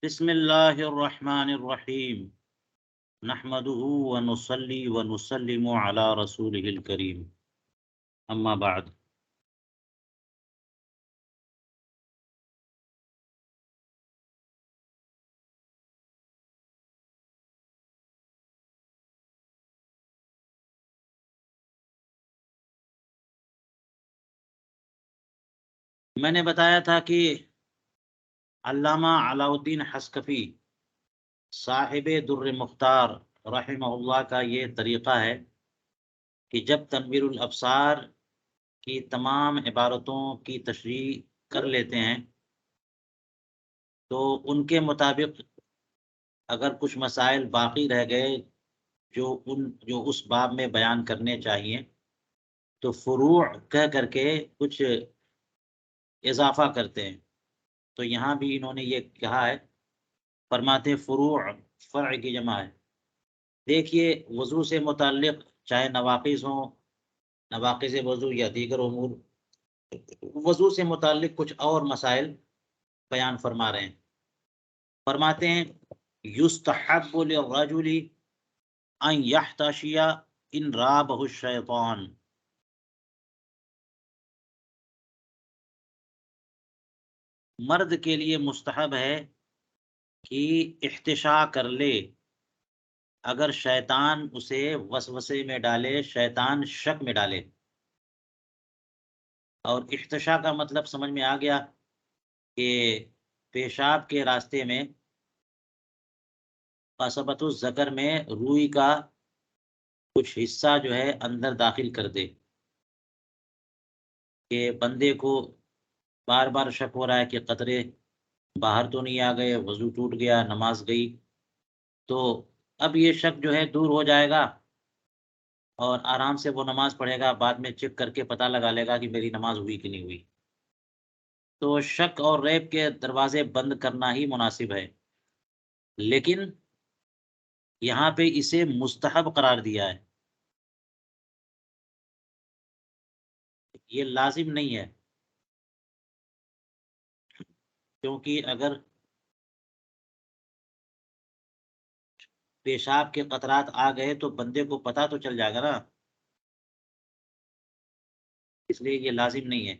بسم اللہ الرحمن الرحیم نحمده ونصلی ونسلم علی رسولہ الکریم اما بعد۔ میں نے بتایا تھا کہ علامہ علاء الدین حصکفی صاحب در مختار رحمہ اللہ کا یہ طریقہ ہے کہ جب تنویر الابصار کی تمام عبارتوں کی تشریح کر لیتے ہیں تو ان کے مطابق اگر کچھ مسائل باقی رہ گئے جو اس باب میں بیان کرنے چاہیے تو فروع کہہ کر کے کچھ اضافہ کرتے ہیں۔ تو یہاں بھی انہوں نے یہ کہا ہے، فرماتے فروع فرع کی جمع ہے۔ دیکھیے وضو سے متعلق چاہے نواقض ہوں، نواقض وضو یا دیگر امور، وضو سے متعلق کچھ اور مسائل بیان فرما رہے ہیں۔ فرماتے ہیں یستحب للرجل ان یحتشی ان رابہ الشیطان، مرد کے لیے مستحب ہے کہ احتشاء کر لے اگر شیطان اسے وسوسے میں ڈالے، شیطان شک میں ڈالے۔ اور احتشاء کا مطلب سمجھ میں آ گیا کہ پیشاب کے راستے میں قصبۃ الذکر میں روئی کا کچھ حصہ جو ہے اندر داخل کر دے، کہ بندے کو بار بار شک ہو رہا ہے کہ قطرے باہر تو نہیں آ گئے، وضو ٹوٹ گیا، نماز گئی۔ تو اب یہ شک جو ہے دور ہو جائے گا اور آرام سے وہ نماز پڑھے گا، بعد میں چیک کر کے پتہ لگا لے گا کہ میری نماز ہوئی کہ نہیں ہوئی۔ تو شک اور ریب کے دروازے بند کرنا ہی مناسب ہے، لیکن یہاں پہ اسے مستحب قرار دیا ہے، یہ لازم نہیں ہے۔ کیونکہ اگر پیشاب کے قطرات آ گئے تو بندے کو پتہ تو چل جائے گا نا، اس لیے یہ لازم نہیں ہے،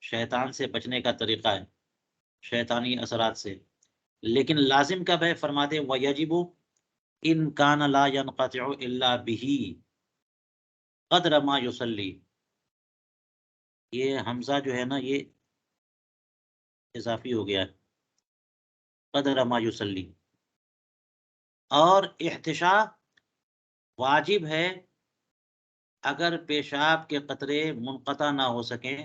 شیطان سے بچنے کا طریقہ ہے، شیطانی اثرات سے۔ لیکن لازم کب ہے؟ فرماتے وَيَجِبُ إِن كَانَ لَا يَنْقَطِعُ إِلَّا بِهِ قَدْرَ مَا يُصَلِّي، یہ حمزہ جو ہے نا یہ اضافی ہو گیا ہے، قدر ما یصلی۔ اور احتشاء واجب ہے اگر پیشاب کے قطرے منقطع نہ ہو سکیں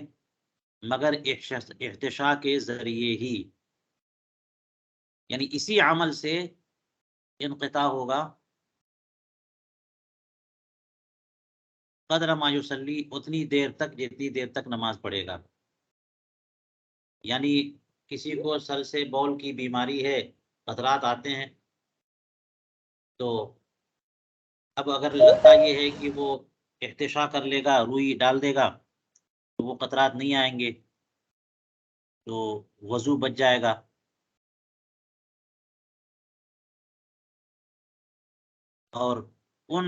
مگر احتشاء کے ذریعے ہی، یعنی اسی عمل سے انقطاع ہوگا، قدر ما یصلی اتنی دیر تک جتنی دیر تک نماز پڑھے گا۔ یعنی کسی کو سر سے بول کی بیماری ہے، قطرات آتے ہیں، تو اب اگر لگتا یہ ہے کہ وہ احتشاء کر لے گا، روئی ڈال دے گا تو وہ قطرات نہیں آئیں گے، تو وضو بچ جائے گا۔ اور ان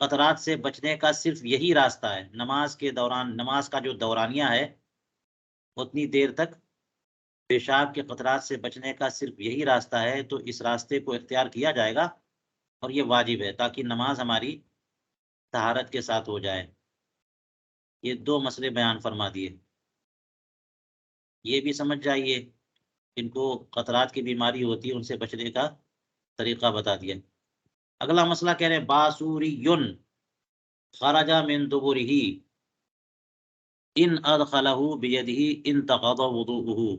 قطرات سے بچنے کا صرف یہی راستہ ہے، نماز کے دوران، نماز کا جو دورانیہ ہے اتنی دیر تک پیشاب کے قطرات سے بچنے کا صرف یہی راستہ ہے، تو اس راستے کو اختیار کیا جائے گا اور یہ واجب ہے تاکہ نماز ہماری طہارت کے ساتھ ہو جائے۔ یہ دو مسئلے بیان فرما دیے، یہ بھی سمجھ جائیے، جن کو قطرات کی بیماری ہوتی ہے ان سے بچنے کا طریقہ بتا دیا۔ اگلا مسئلہ کہہ رہے ہیں باسوری خرج من دبرہ ان ادخلہ بیدہ انتقض وضوءہ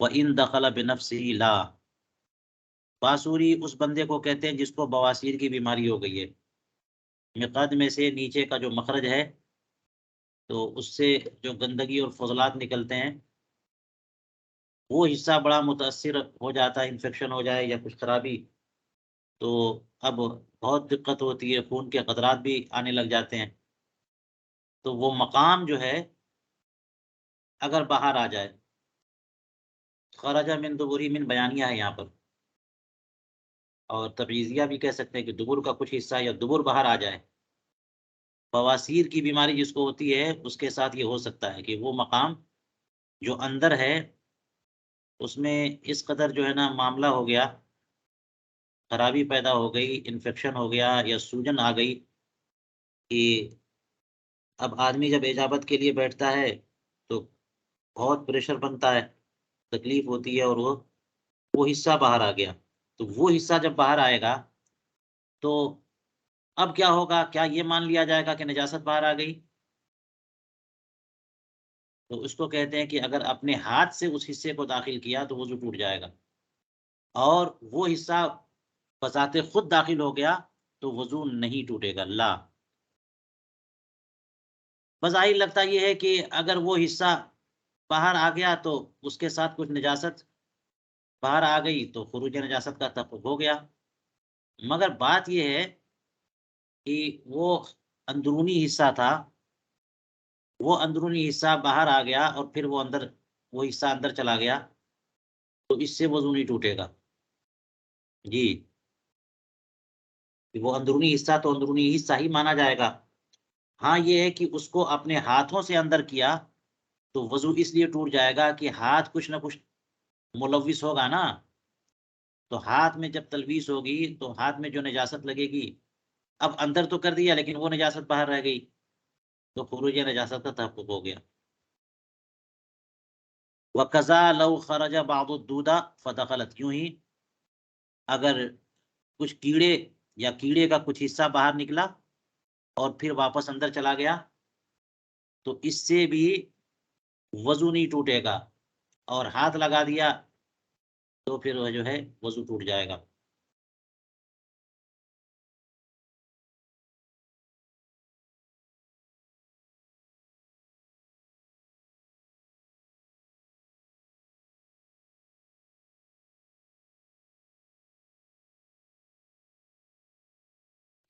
وان دخل بنفسہ لا۔ باسوری اس بندے کو کہتے ہیں جس کو بواسیر کی بیماری ہو گئی ہے، مقعد میں سے نیچے کا جو مخرج ہے تو اس سے جو گندگی اور فضلات نکلتے ہیں وہ حصہ بڑا متاثر ہو جاتا ہے، انفیکشن ہو جائے یا کچھ خرابی تو اب بہت دقت ہوتی ہے، خون کے قطرات بھی آنے لگ جاتے ہیں۔ تو وہ مقام جو ہے اگر باہر آ جائے، خرج من دبری من بیانیہ ہے یہاں پر، اور تبعیضیہ بھی کہہ سکتے ہیں کہ دبر کا کچھ حصہ یا دبر باہر آ جائے. بواسیر کی بیماری جس کو ہوتی ہے اس کے ساتھ یہ ہو سکتا ہے کہ وہ مقام جو اندر ہے اس میں اس قدر جو ہے نا معاملہ ہو گیا، خرابی پیدا ہو گئی، انفیکشن ہو گیا یا سوجن آ گئی کہ اب آدمی جب ایجابت کے لیے بیٹھتا ہے تو بہت پریشر بنتا ہے، تکلیف ہوتی ہے، اور وہ حصہ باہر آ گیا. تو وہ حصہ جب باہر آئے گا تو اب کیا ہوگا؟ کیا یہ مان لیا جائے گا کہ نجاست باہر آ گئی؟ تو اس کو کہتے ہیں کہ اگر اپنے ہاتھ سے اس حصے کو داخل کیا تو وضو ٹوٹ جائے گا، اور وہ حصہ بذات خود داخل ہو گیا تو وضو نہیں ٹوٹے گا. لا، بظاہر لگتا یہ ہے کہ اگر وہ حصہ باہر آ گیا تو اس کے ساتھ کچھ نجاست باہر آ گئی تو خروج نجاست کا تحقق ہو گیا. مگر بات یہ ہے کہ وہ اندرونی حصہ تھا، وہ اندرونی حصہ باہر آ گیا اور پھر وہ حصہ اندر چلا گیا تو اس سے وضو نہیں ٹوٹے گا. جی، وہ اندرونی حصہ تو اندرونی حصہ ہی مانا جائے گا. ہاں یہ ہے کہ اس کو اپنے ہاتھوں سے اندر کیا تو وضو اس لیے ٹوٹ جائے گا کہ ہاتھ کچھ نہ کچھ ملوث ہوگا نا. تو ہاتھ میں جب تلویث ہوگی تو ہاتھ میں جو نجاست لگے گی، اب اندر تو کر دیا لیکن وہ نجاست باہر رہ گئی تو خروج نجاست کا تحقق ہو گیا. وَقَضَى لَوْ خَرَجَ بَعْضُ الدُّودَ فَدَخَلَتْ، یوں ہی اگر کچھ کیڑے کا کچھ حصہ باہر نکلا اور پھر واپس اندر چلا گیا تو اس سے بھی وضو نہیں ٹوٹے گا، اور ہاتھ لگا دیا تو پھر وہ جو ہے وضو ٹوٹ جائے گا.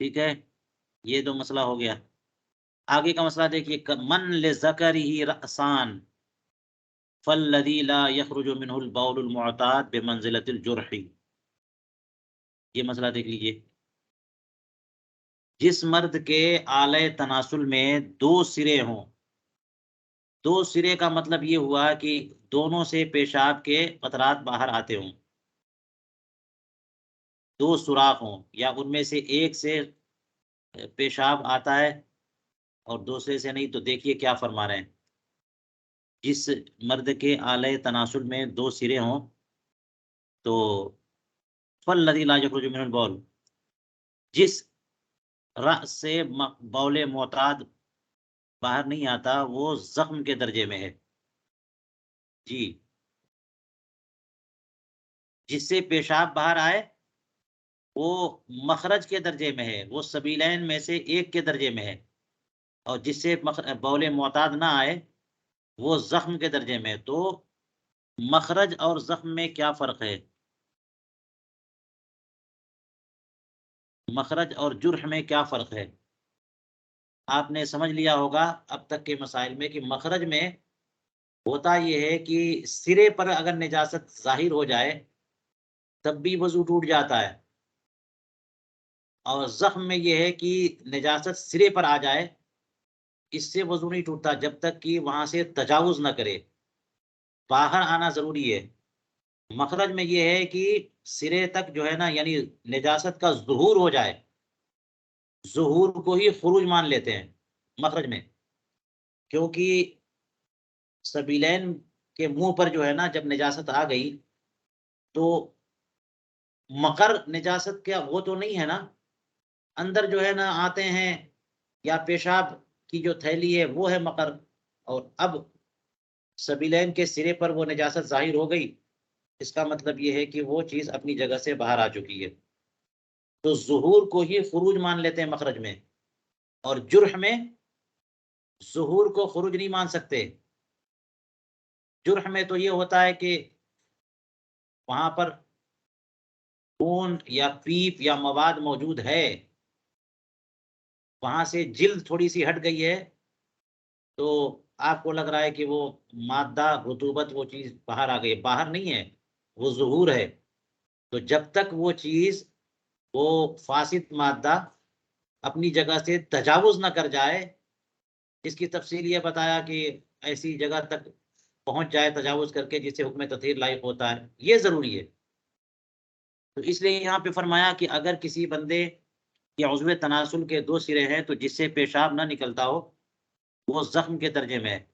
ٹھیک ہے، یہ تو مسئلہ ہو گیا. آگے کا مسئلہ دیکھیے، من لذکرہ رأسان فالذی لا یخرج منہ البول المعتاد بمنزلۃ الجرح. یہ مسئلہ دیکھ لیجئے. جس مرد کے آلہ تناسل میں دو سرے ہوں، دو سرے کا مطلب یہ ہوا کہ دونوں سے پیشاب کے قطرات باہر آتے ہوں، دو سوراخ ہوں، یا ان میں سے ایک سے پیشاب آتا ہے اور دوسرے سے نہیں، تو دیکھیے کیا فرما رہے ہیں. جس مرد کے آلہ تناسل میں دو سرے ہوں تو فالذی لا یخرج منہ البول، جس رأس سے بول معتاد باہر نہیں آتا وہ زخم کے درجے میں ہے. جی، جس سے پیشاب باہر آئے وہ مخرج کے درجے میں ہے، وہ سبیلین میں سے ایک کے درجے میں ہے، اور جس سے بول معتاد نہ آئے وہ زخم کے درجے میں. تو مخرج اور زخم میں کیا فرق ہے؟ مخرج اور جرح میں کیا فرق ہے؟ آپ نے سمجھ لیا ہوگا اب تک کے مسائل میں کہ مخرج میں ہوتا یہ ہے کہ سرے پر اگر نجاست ظاہر ہو جائے تب بھی وضو ٹوٹ جاتا ہے، اور زخم میں یہ ہے کہ نجاست سرے پر آ جائے اس سے وضو نہیں ٹوٹتا جب تک کہ وہاں سے تجاوز نہ کرے، باہر آنا ضروری ہے. مخرج میں یہ ہے کہ سرے تک جو ہے نا یعنی نجاست کا ظہور ہو جائے، ظہور کو ہی خروج مان لیتے ہیں مخرج میں، کیونکہ سبیلین کے منہ پر جو ہے نا جب نجاست آ گئی تو مقر نجاست کیا وہ تو نہیں ہے نا، اندر جو ہے نا آتے ہیں یا پیشاب کی جو تھیلی ہے وہ ہے مقر، اور اب سبیلین کے سرے پر وہ نجاست ظاہر ہو گئی، اس کا مطلب یہ ہے کہ وہ چیز اپنی جگہ سے باہر آ چکی ہے، تو ظہور کو ہی خروج مان لیتے ہیں مخرج میں. اور جرح میں ظہور کو خروج نہیں مان سکتے. جرح میں تو یہ ہوتا ہے کہ وہاں پر خون یا پیپ یا مواد موجود ہے، وہاں سے جلد تھوڑی سی ہٹ گئی ہے تو آپ کو لگ رہا ہے کہ وہ مادہ رطوبت وہ چیز باہر آ گئی، باہر نہیں ہے، وہ ظہور ہے. تو جب تک وہ چیز وہ فاسد مادہ اپنی جگہ سے تجاوز نہ کر جائے، جس کی تفصیل یہ بتایا کہ ایسی جگہ تک پہنچ جائے تجاوز کر کے جس سے حکم تطہیر لائق ہوتا ہے، یہ ضروری ہے۔ تو اس لیے یہاں پہ فرمایا کہ اگر کسی بندے کے عضو تناسل کے دو سرے ہیں تو جس سے پیشاب نہ نکلتا ہو وہ زخم کے درجے میں ہے۔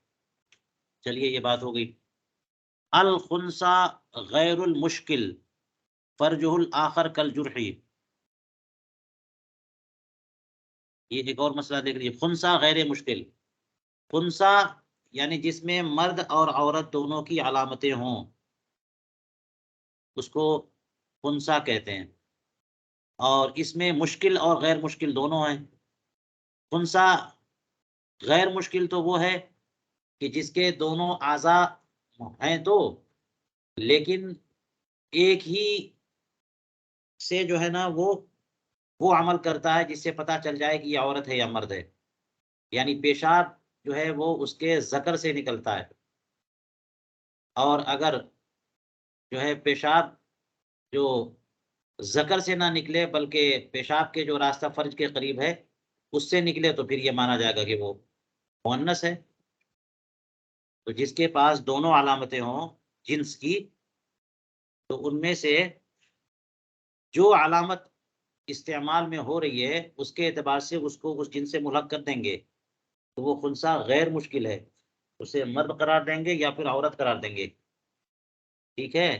چلیے یہ بات ہو گئی۔ الخنسا غیر المشکل فرجہ الآخر کالجرحی، یہ ایک اور مسئلہ دیکھ لیجیے۔ خنسا غیر مشکل، خنسا یعنی جس میں مرد اور عورت دونوں کی علامتیں ہوں، اس کو خنسا کہتے ہیں، اور اس میں مشکل اور غیر مشکل دونوں ہیں۔ خنسا غیر مشکل تو وہ ہے کہ جس کے دونوں اعضاء ہیں تو، لیکن ایک ہی سے جو ہے نا وہ عمل کرتا ہے جس سے پتہ چل جائے کہ یہ عورت ہے یا مرد ہے، یعنی پیشاب جو ہے وہ اس کے ذکر سے نکلتا ہے، اور اگر جو ہے پیشاب جو ذکر سے نہ نکلے بلکہ پیشاب کے جو راستہ فرج کے قریب ہے اس سے نکلے تو پھر یہ مانا جائے گا کہ وہ مؤنث ہے۔ تو جس کے پاس دونوں علامتیں ہوں جنس کی، تو ان میں سے جو علامت استعمال میں ہو رہی ہے اس کے اعتبار سے اس کو اس جنس سے ملحق کر دیں گے، تو وہ خنثی غیر مشکل ہے، اسے مرد قرار دیں گے یا پھر عورت قرار دیں گے، ٹھیک ہے۔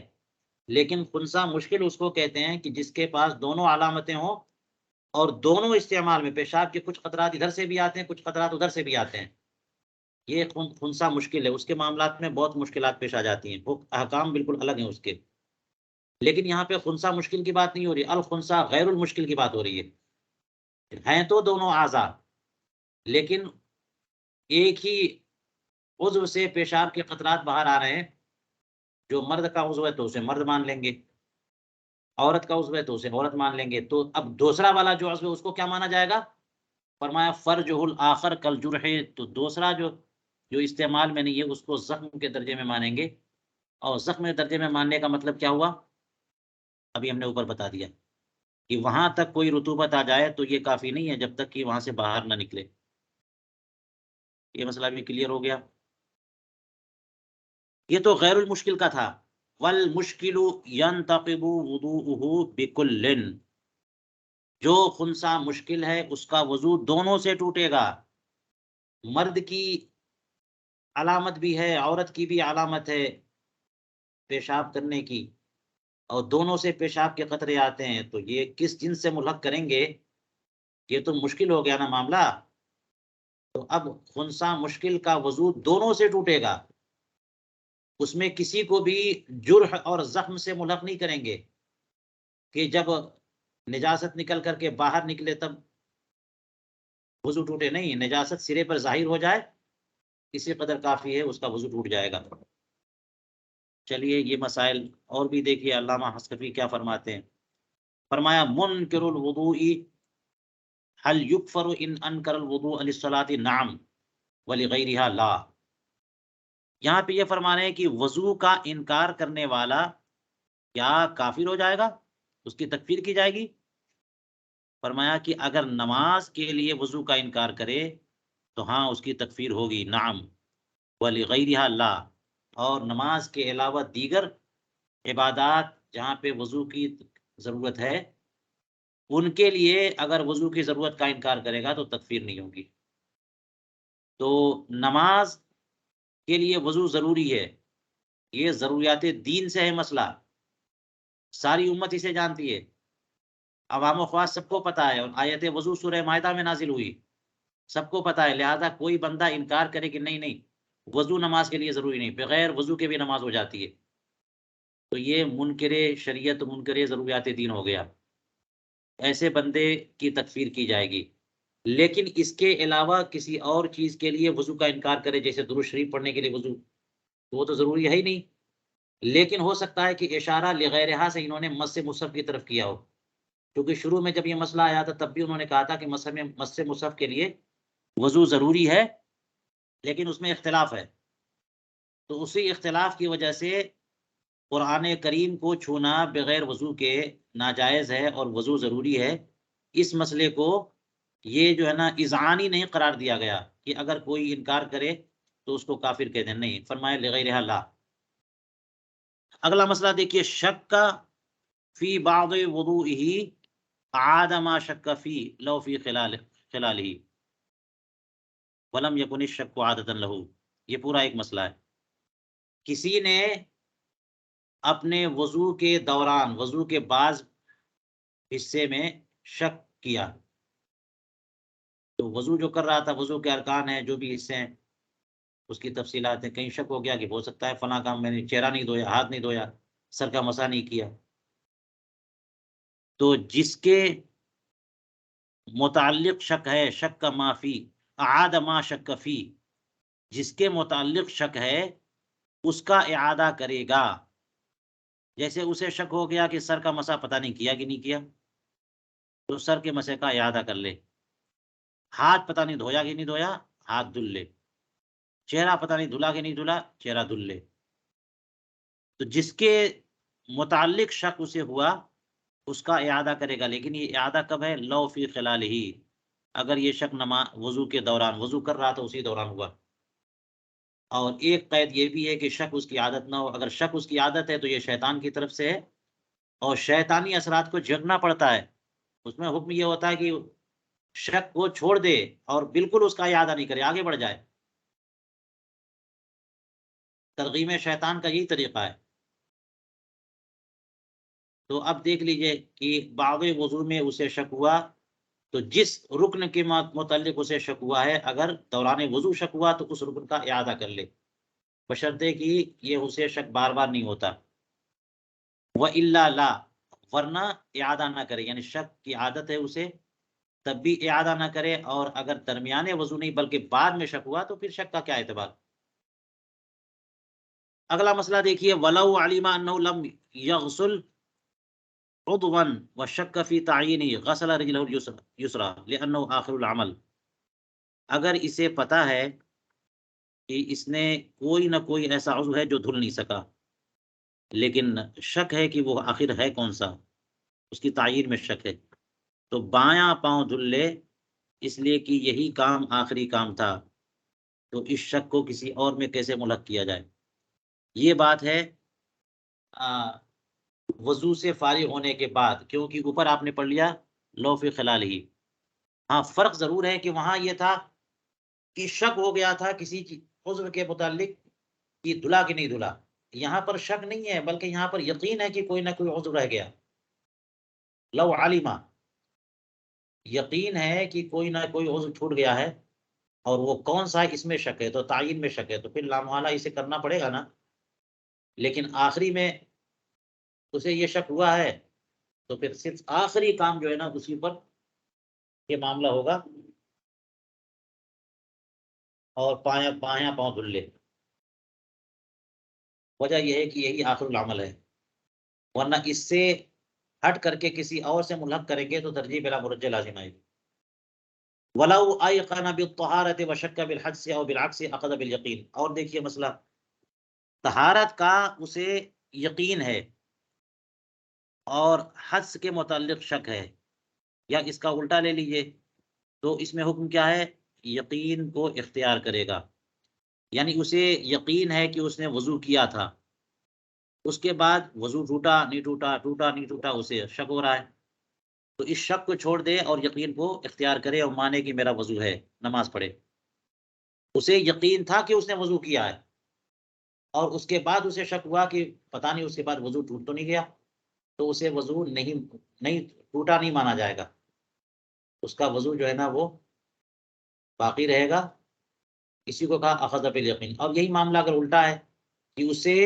لیکن خنثی مشکل اس کو کہتے ہیں کہ جس کے پاس دونوں علامتیں ہوں اور دونوں استعمال میں، پیشاب کے کچھ قطرات ادھر سے بھی آتے ہیں کچھ قطرات ادھر سے بھی آتے ہیں، یہ خنثی مشکل ہے۔ اس کے معاملات میں بہت مشکلات پیش آ جاتی ہیں، وہ احکام بالکل الگ ہیں اس کے۔ لیکن یہاں پہ خنثی مشکل کی بات نہیں ہو رہی، الخنثی غیر المشکل کی بات ہو رہی ہے۔ ہیں تو دونوں اعضاء، لیکن ایک ہی عضو سے پیشاب کے قطرات باہر آ رہے ہیں، جو مرد کا عضو ہے تو اسے مرد مان لیں گے، عورت کا عضو ہے تو اسے عورت مان لیں گے۔ تو اب دوسرا والا جو عضو ہے اس کو کیا مانا جائے گا؟ فرمایا فرجہ الآخر کالجرح، تو دوسرا جو استعمال میں نہیں ہے اس کو زخم کے درجے میں مانیں گے، اور زخم کے درجے میں ماننے کا مطلب کیا ہوا؟ ابھی ہم نے اوپر بتا دیا کہ وہاں تک کوئی رطوبت آ جائے تو یہ کافی نہیں ہے جب تک کہ وہاں سے باہر نہ نکلے۔ یہ مسئلہ بھی کلیئر ہو گیا۔ یہ تو غیر المشکل کا تھا۔ والمشکل ينتقب وضوءه بكل، جو خنثی مشکل ہے اس کا وضو دونوں سے ٹوٹے گا، مرد کی علامت بھی ہے عورت کی بھی علامت ہے پیشاب کرنے کی، اور دونوں سے پیشاب کے قطرے آتے ہیں، تو یہ کس جنس سے ملحق کریں گے؟ یہ تو مشکل ہو گیا نا معاملہ۔ تو اب خنثی مشکل کا وضو دونوں سے ٹوٹے گا، اس میں کسی کو بھی جرح اور زخم سے ملحق نہیں کریں گے کہ جب نجاست نکل کر کے باہر نکلے تب وضو ٹوٹے، نہیں، نجاست سرے پر ظاہر ہو جائے اسی قدر کافی ہے، اس کا وضو ٹوٹ جائے گا۔ چلیے یہ مسائل اور بھی دیکھیے علامہ حسکفی کیا فرماتے ہیں۔ فرمایا منکر الوضوء هل یکفر ان انکر الوضوء للصلاۃ؟ نعم ولغیرها لا۔ یہاں پہ یہ فرما رہے ہیں کہ وضو کا انکار کرنے والا کیا کافر ہو جائے گا، اس کی تکفیر کی جائے گی؟ فرمایا کہ اگر نماز کے لیے وضو کا انکار کرے تو ہاں اس کی تکفیر ہوگی، نعم ولغیرها لا، اور نماز کے علاوہ دیگر عبادات جہاں پہ وضو کی ضرورت ہے ان کے لیے اگر وضو کی ضرورت کا انکار کرے گا تو تکفیر نہیں ہوگی۔ تو نماز کے لیے وضو ضروری ہے، یہ ضروریات دین سے ہے مسئلہ، ساری امت اسے جانتی ہے، عوام و خواص سب کو پتہ ہے، اور آیت وضو سورہ مائدہ میں نازل ہوئی، سب کو پتہ ہے، لہذا کوئی بندہ انکار کرے کہ نہیں نہیں وضو نماز کے لیے ضروری نہیں، بغیر وضو کے بھی نماز ہو جاتی ہے، تو یہ منکر شریعت منکر ضروریات دین ہو گیا، ایسے بندے کی تکفیر کی جائے گی۔ لیکن اس کے علاوہ کسی اور چیز کے لیے وضو کا انکار کرے، جیسے درود شریف پڑھنے کے لیے وضو، وہ تو ضروری ہے ہی نہیں، لیکن ہو سکتا ہے کہ اشارہ لغیرہا سے انہوں نے مس مصحف کی طرف کیا ہو، کیونکہ شروع میں جب یہ مسئلہ آیا تھا تب بھی انہوں نے کہا تھا کہ مس مصحف کے لیے وضو ضروری ہے، لیکن اس میں اختلاف ہے، تو اسی اختلاف کی وجہ سے قرآن کریم کو چھونا بغیر وضو کے ناجائز ہے اور وضو ضروری ہے، اس مسئلے کو یہ جو ہے نا اذعانی نہیں قرار دیا گیا کہ اگر کوئی انکار کرے تو اس کو کافر کہہ دیں، نہیں، فرمایا لغیرہ لا۔ اگلا مسئلہ دیکھیے، شک کا فی بعض وضوئہ عاد ما شک فی لو فی خلالہ ولم یکن الشک عادۃ لہ۔ یہ پورا ایک مسئلہ ہے۔ کسی نے اپنے وضو کے دوران وضو کے بعض حصے میں شک کیا، تو وضو جو کر رہا تھا، وضو کے ارکان ہیں، جو بھی حصے ہیں اس کی تفصیلات ہیں، کہیں شک ہو گیا کہ ہو سکتا ہے فلاں کام میں نے چہرہ نہیں دھویا، ہاتھ نہیں دھویا، سر کا مسح نہیں کیا، تو جس کے متعلق شک ہے، شک کا معافی اعاد ما شک فی، جس کے متعلق شک ہے اس کا اعادہ کرے گا۔ جیسے اسے شک ہو گیا کہ سر کا مسح پتہ نہیں کیا کہ نہیں کیا، تو سر کے مسح کا اعادہ کر لے۔ ہاتھ پتہ نہیں دھویا کہ نہیں دھویا، ہاتھ دھل لے۔ چہرہ پتہ نہیں دھلا کہ نہیں دھلا، چہرہ دھل لے۔ تو جس کے متعلق شک اسے ہوا اس کا اعادہ کرے گا، لیکن یہ اعادہ کب ہے؟ لو فی خلالہ، اگر یہ شک وضو کے دوران، وضو کر رہا تھا اسی دوران ہوا۔ اور ایک قید یہ بھی ہے کہ شک اس کی عادت نہ ہو۔ اگر شک اس کی عادت ہے تو یہ شیطان کی طرف سے ہے، اور شیطانی اثرات کو جھگڑنا پڑتا ہے۔ اس میں حکم یہ ہوتا ہے کہ شک کو چھوڑ دے اور بالکل اس کا اعادہ نہیں کرے، آگے بڑھ جائے۔ ترغیم شیطان کا یہی طریقہ ہے۔ تو اب دیکھ لیجئے کہ بعض وضو میں اسے شک ہوا، تو جس رکن کے متعلق اسے شک ہوا ہے، اگر دوران وضو شک ہوا تو اس رکن کا اعادہ کر لے، بشرطے کہ یہ اسے شک بار بار نہیں ہوتا۔ وَإِلَّا لَا، ورنہ اعادہ نہ کرے، یعنی شک کی عادت ہے اسے تب بھی اعادہ نہ کرے، اور اگر درمیانے وضو نہیں بلکہ بعد میں شک ہوا تو پھر شک کا کیا اعتبار۔ اگلا مسئلہ دیکھیے، وَلَوْ عَلِمَ أَنَّهُ لَمْ يَغْسُلْ عضوا وشک فی تعینہ غسل رجلہ الیسریٰ لأنہ آخر العمل۔ اگر اسے پتا ہے کہ اس نے کوئی نہ کوئی ایسا عضو ہے جو دھل نہیں سکا، لیکن شک ہے کہ وہ آخر ہے کون سا، اس کی تعین میں شک ہے، تو بایاں پاؤں دھل لے، اس لیے کہ یہی کام آخری کام تھا، تو اس شک کو کسی اور میں کیسے ملحق کیا جائے۔ یہ بات ہے وضو سے فارغ ہونے کے بعد، کیونکہ اوپر آپ نے پڑھ لیا لو فی خلالہ۔ ہاں، فرق ضرور ہے کہ وہاں یہ تھا کہ شک ہو گیا تھا کسی عضو کے متعلق کہ دھلا کہ نہیں دھلا، یہاں پر شک نہیں ہے بلکہ یہاں پر یقین ہے کہ کوئی نہ کوئی عضو رہ گیا۔ لو علما، یقین ہے کہ کوئی نہ کوئی عضو چھوٹ گیا ہے، اور وہ کون سا ہے اس میں شک ہے، تو تعین میں شک ہے، تو پھر لامحالہ اسے کرنا پڑے گا نا۔ لیکن آخری میں اسے یہ شک ہوا ہے تو پھر صرف آخری کام جو ہے نا اسی پر یہ معاملہ ہوگا، اور بایاں پاؤں دھل لے۔ وجہ یہ ہے کہ یہی آخر العمل ہے، ورنہ اس سے ہٹ کر کے کسی اور سے ملحق کریں گے تو ترجیح بلا مرجع لازم آئے گی۔ وَلَوْ أَيْقَنَ بِالطَّهَارَةِ وَشَكَّ بِالْحَدْثِ أَوْ بِالْعَكْسِ أَخَذَ بِالْيَقِينِ۔ اور دیکھیے مسئلہ، طہارت کا اسے یقین ہے اور حدث کے متعلق شک ہے، یا اس کا الٹا لے لیجئے، تو اس میں حکم کیا ہے؟ یقین کو اختیار کرے گا، یعنی اسے یقین ہے کہ اس نے وضو کیا تھا، اس کے بعد وضو ٹوٹا نہیں ٹوٹا، ٹوٹا نہیں ٹوٹا، اسے شک ہو رہا ہے، تو اس شک کو چھوڑ دے اور یقین کو اختیار کرے اور مانے کہ میرا وضو ہے، نماز پڑھے۔ اسے یقین تھا کہ اس نے وضو کیا ہے، اور اس کے بعد اسے شک ہوا کہ پتہ نہیں اس کے بعد وضو ٹوٹ تو نہیں گیا، تو اسے وضو نہیں ٹوٹا نہیں مانا جائے گا، اس کا وضو جو ہے نا وہ باقی رہے گا۔ اسی کو کہا اخذ بالیقین۔ اور یہی معاملہ اگر الٹا ہے کہ اسے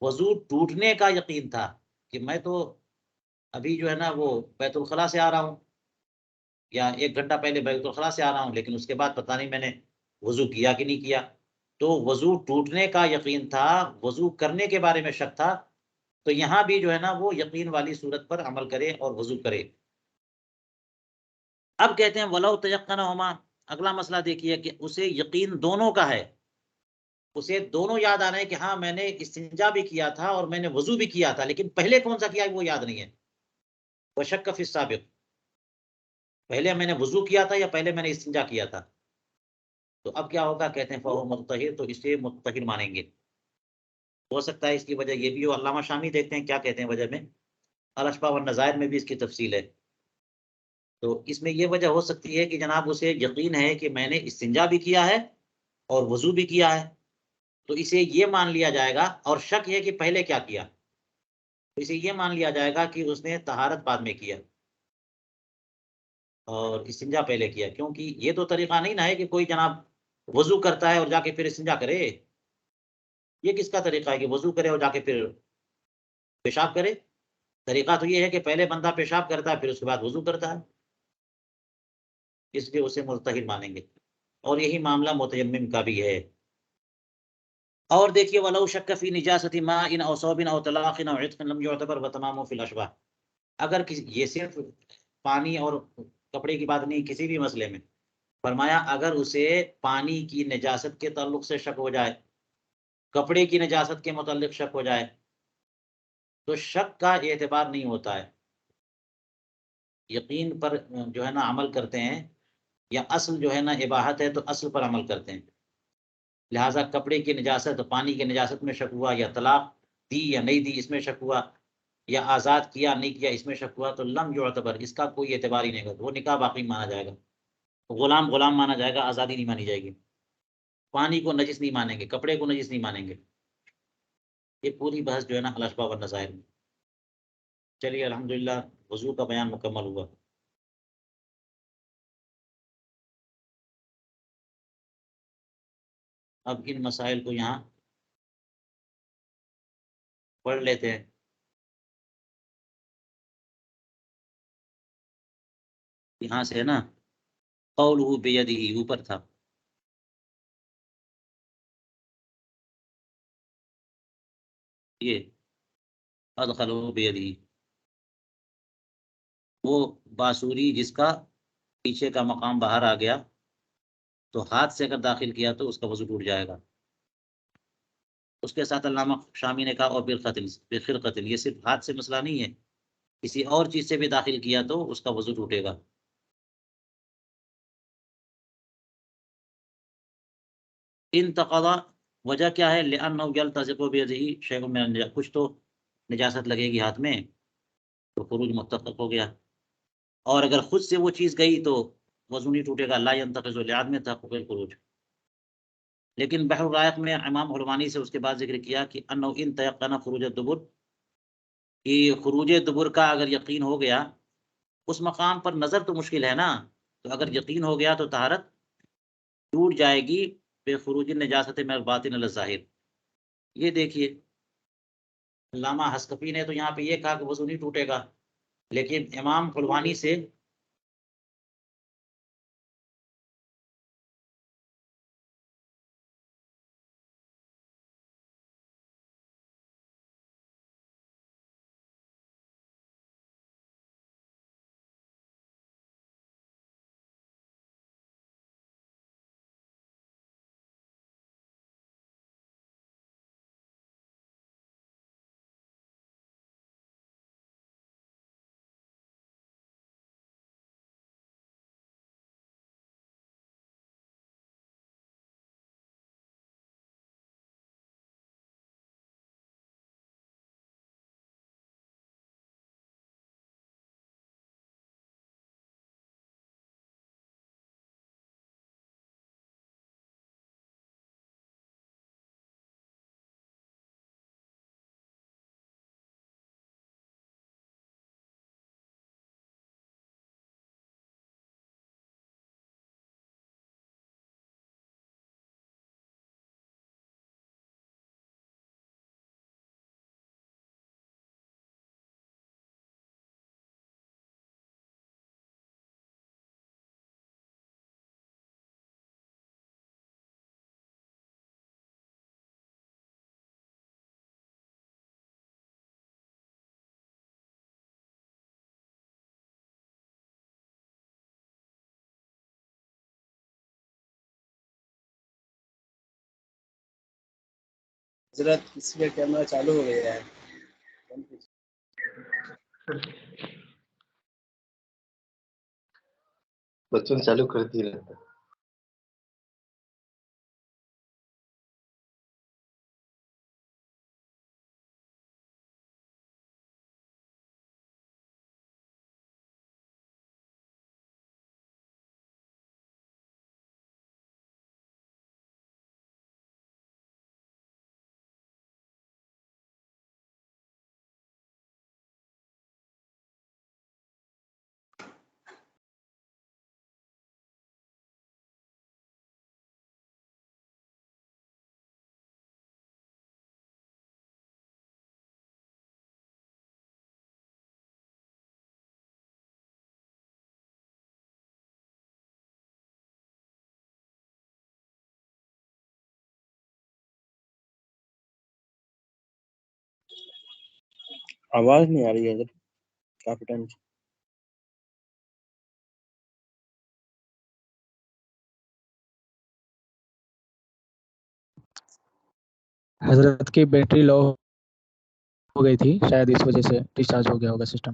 وضو ٹوٹنے کا یقین تھا کہ میں تو ابھی جو ہے نا وہ بیت الخلاء سے آ رہا ہوں، یا 1 گھنٹہ پہلے بیت الخلاء سے آ رہا ہوں، لیکن اس کے بعد پتہ نہیں میں نے وضو کیا کہ نہیں کیا، تو وضو ٹوٹنے کا یقین تھا، وضو کرنے کے بارے میں شک تھا، تو یہاں بھی جو ہے نا وہ یقین والی صورت پر عمل کرے اور وضو کرے۔ اب کہتے ہیں وَلَوْ تَيَقَّنَهُمَا۔ اگلا مسئلہ دیکھیے کہ اسے یقین دونوں کا ہے، اسے دونوں یاد آ رہے ہیں کہ ہاں میں نے استنجا بھی کیا تھا اور میں نے وضو بھی کیا تھا، لیکن پہلے کون سا کیا وہ یاد نہیں ہے، وشک فی السابق، پہلے میں نے وضو کیا تھا یا پہلے میں نے استنجا کیا تھا؟ تو اب کیا ہوگا؟ کہتے ہیں فہو مطہر، تو اسے مطہر مانیں گے۔ ہو سکتا ہے اس کی وجہ یہ بھی ہو، علامہ شامی دیکھتے ہیں کیا کہتے ہیں وجہ میں، الاشفاء والنظائر میں بھی اس کی تفصیل ہے۔ تو اس میں یہ وجہ ہو سکتی ہے کہ جناب اسے یقین ہے کہ میں نے استنجا بھی کیا ہے اور وضو بھی کیا ہے، تو اسے یہ مان لیا جائے گا، اور شک ہے کہ پہلے کیا کیا، تو اسے یہ مان لیا جائے گا کہ اس نے طہارت بعد میں کیا اور استنجا پہلے کیا، کیونکہ یہ تو طریقہ نہیں نہ ہے کہ کوئی جناب وضو کرتا ہے اور جا کے پھر استنجا کرے۔ یہ کس کا طریقہ ہے کہ وضو کرے اور جا کے پھر پیشاب کرے؟ طریقہ تو یہ ہے کہ پہلے بندہ پیشاب کرتا ہے پھر اس کے بعد وضو کرتا ہے، اس لیے اسے مطہر مانیں گے، اور یہی معاملہ متیمم کا بھی ہے۔ اور دیکھیے ولو شک فی نجاست ماء او ثوب او طلاق او عتق لم يعتبر وتمام فی الاشباح، اگر یہ صرف پانی اور کپڑے کی بات نہیں، کسی بھی مسئلے میں فرمایا اگر اسے پانی کی نجاست کے تعلق سے شک ہو جائے، کپڑے کی نجاست کے متعلق شک ہو جائے، تو شک کا اعتبار نہیں ہوتا ہے، یقین پر جو ہے نا عمل کرتے ہیں، یا اصل جو ہے نا اباحت ہے تو اصل پر عمل کرتے ہیں۔ لہٰذا کپڑے کی نجاست، پانی کی نجاست میں شک ہوا، یا طلاق دی یا نہیں دی اس میں شک ہوا، یا آزاد کیا نہیں کیا اس میں شک ہوا، تو لم یعتبر، اس کا کوئی اعتبار ہی نہیں ہوگا، وہ نکاح باقی مانا جائے گا، غلام غلام مانا جائے گا، آزادی نہیں مانی جائے گی۔ پانی کو نجس نہیں مانیں گے، کپڑے کو نجس نہیں مانیں گے۔ یہ پوری بحث جو ہے نا الاشباح والنظائر میں۔ چلیے الحمدللہ وضو کا بیان مکمل ہوا۔ اب ان مسائل کو یہاں پڑھ لیتے ہیں۔ یہاں سے ہے نا قولہ بیدہ، اوپر تھا، یہ ادخلہ بیدہ، وہ باسوری جس کا پیچھے کا مقام باہر آ گیا، تو ہاتھ سے اگر داخل کیا تو اس کا وضو ٹوٹ جائے گا۔ اس کے ساتھ علامہ شامی نے کہا اور بخرقۃ، یہ صرف ہاتھ سے مسئلہ نہیں ہے، کسی اور چیز سے بھی داخل کیا تو اس کا وضو ٹوٹے گا۔ انتقضا، وجہ کیا ہے؟ لأنہ یلتصق بیدہ شیء من النجاسۃ، کچھ تو نجاست لگے گی ہاتھ میں تو خروج متفق ہو گیا، اور اگر خود سے وہ چیز گئی تو وضو نہیں ٹوٹے گا، لا ينتقض لعدم تحقق الخروج۔ لیکن بحر الرائق میں امام علمانی سے اس کے بعد ذکر کیا کہ انہ ان تیقن خروج الدبر، کہ خروج دبر کا اگر یقین ہو گیا، اس مقام پر نظر تو مشکل ہے نا، تو اگر یقین ہو گیا تو طہارت ٹوٹ جائے گی بے خروج النجاست من الباطن الی الظاہر۔ یہ دیکھیے علامہ حسکفی نے تو یہاں پہ یہ کہا کہ وضو نہیں ٹوٹے گا، لیکن امام علمانی سے حضرت اس میں کیمرہ چالو ہو گیا ہے۔ بچوں نے چالو کر دی رہتا. آواز نہیں آ رہی ہے ادھر کافی ٹائم سے. حضرت کی بیٹری لو ہو گئی تھی شاید اس وجہ سے ڈسچارج ہو گیا ہوگا سسٹم.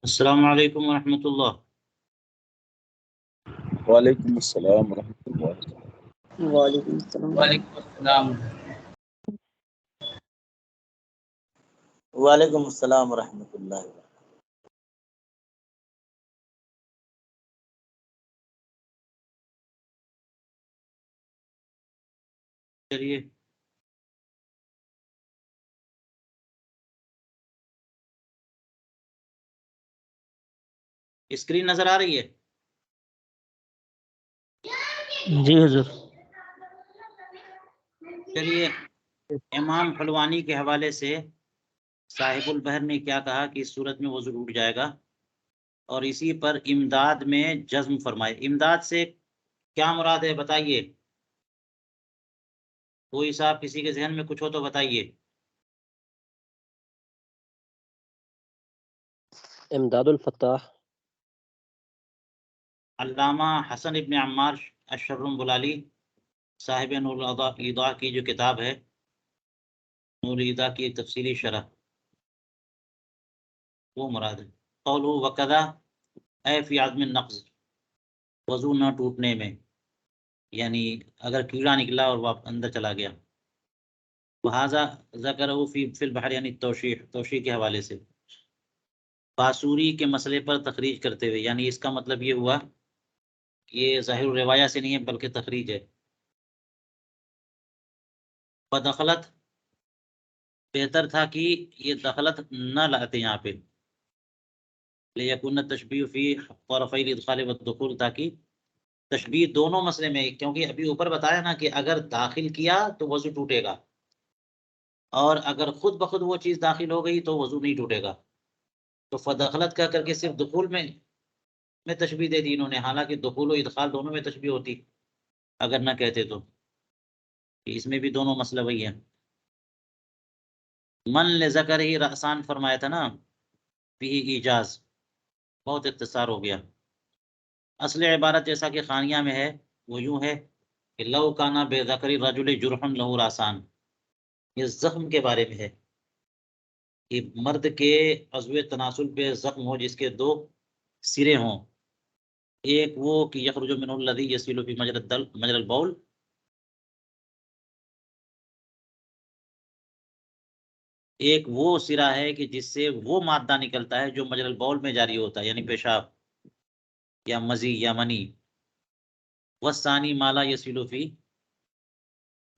السلام علیکم ورحمۃ اللہ. وعلیکم السلام ورحمۃ اللہ. وعلیکم السلام. وعلیکم السلام. وعلیکم السلام ورحمۃ اللہ. چلیے اسکرین نظر آ رہی ہے؟ جی حضور. چلیے امام حلوانی کے حوالے سے صاحب البحر نے کیا کہا کہ اس صورت میں وضو ٹوٹ جائے گا، اور اسی پر امداد میں جزم فرمائے. امداد سے کیا مراد ہے بتائیے؟ کوئی صاحب کسی کے ذہن میں کچھ ہو تو بتائیے. امداد الفتاح. علامہ حسن ابن عمار الشرم بلالی صاحب نور الایضاح کی جو کتاب ہے، نور الایضاح کی تفصیلی شرح، وہ مراد ہے. قولہ وکذا اے فی عدم النقض، وضو نہ ٹوٹنے میں، یعنی اگر کیڑا نکلا اور وہ اندر چلا گیا. لہٰذا ذکرہ فی البحر، یعنی توشیح کے حوالے سے باسوری کے مسئلے پر تخریج کرتے ہوئے، یعنی اس کا مطلب یہ ہوا یہ ظاہر الروایہ سے نہیں ہے بلکہ تخریج ہے. فدخلت، بہتر تھا کہ یہ دخلت نہ لاتے یہاں پہ، لیکن تشبیہ فی طرفی الادخال والدخول، تاکہ تشبیہ دونوں مسئلے میں، کیونکہ ابھی اوپر بتایا نا کہ اگر داخل کیا تو وضو ٹوٹے گا، اور اگر خود بخود وہ چیز داخل ہو گئی تو وضو نہیں ٹوٹے گا. تو فدخلت کا کر کے صرف دخول میں تشبیہ دے دی انہوں نے، حالانکہ دخول و ادخال دونوں میں تشبیہ ہوتی اگر نہ کہتے تو. اس میں بھی دونوں مسئلہ وہی ہے. من لذکر ہی رأسان فرمایا تھا نا، بھی ایجاز، بہت اختصار ہو گیا. اصل عبارت جیسا کہ خانیہ میں ہے وہ یوں ہے کہ لو کانا بے ذکری رجل جرح لہ راسان، یہ زخم کے بارے میں ہے کہ مرد کے عضو تناسل پہ زخم ہو جس کے دو سرے ہوں، ایک وہ کہ یخرج منہ الذی یسیل فی مجرى البول، ایک وہ سرا ہے کہ جس سے وہ مادہ نکلتا ہے جو مجرى البول میں جاری ہوتا ہے، یعنی پیشاب یا مزی یا منی. والثانی ما لا یسیل فی،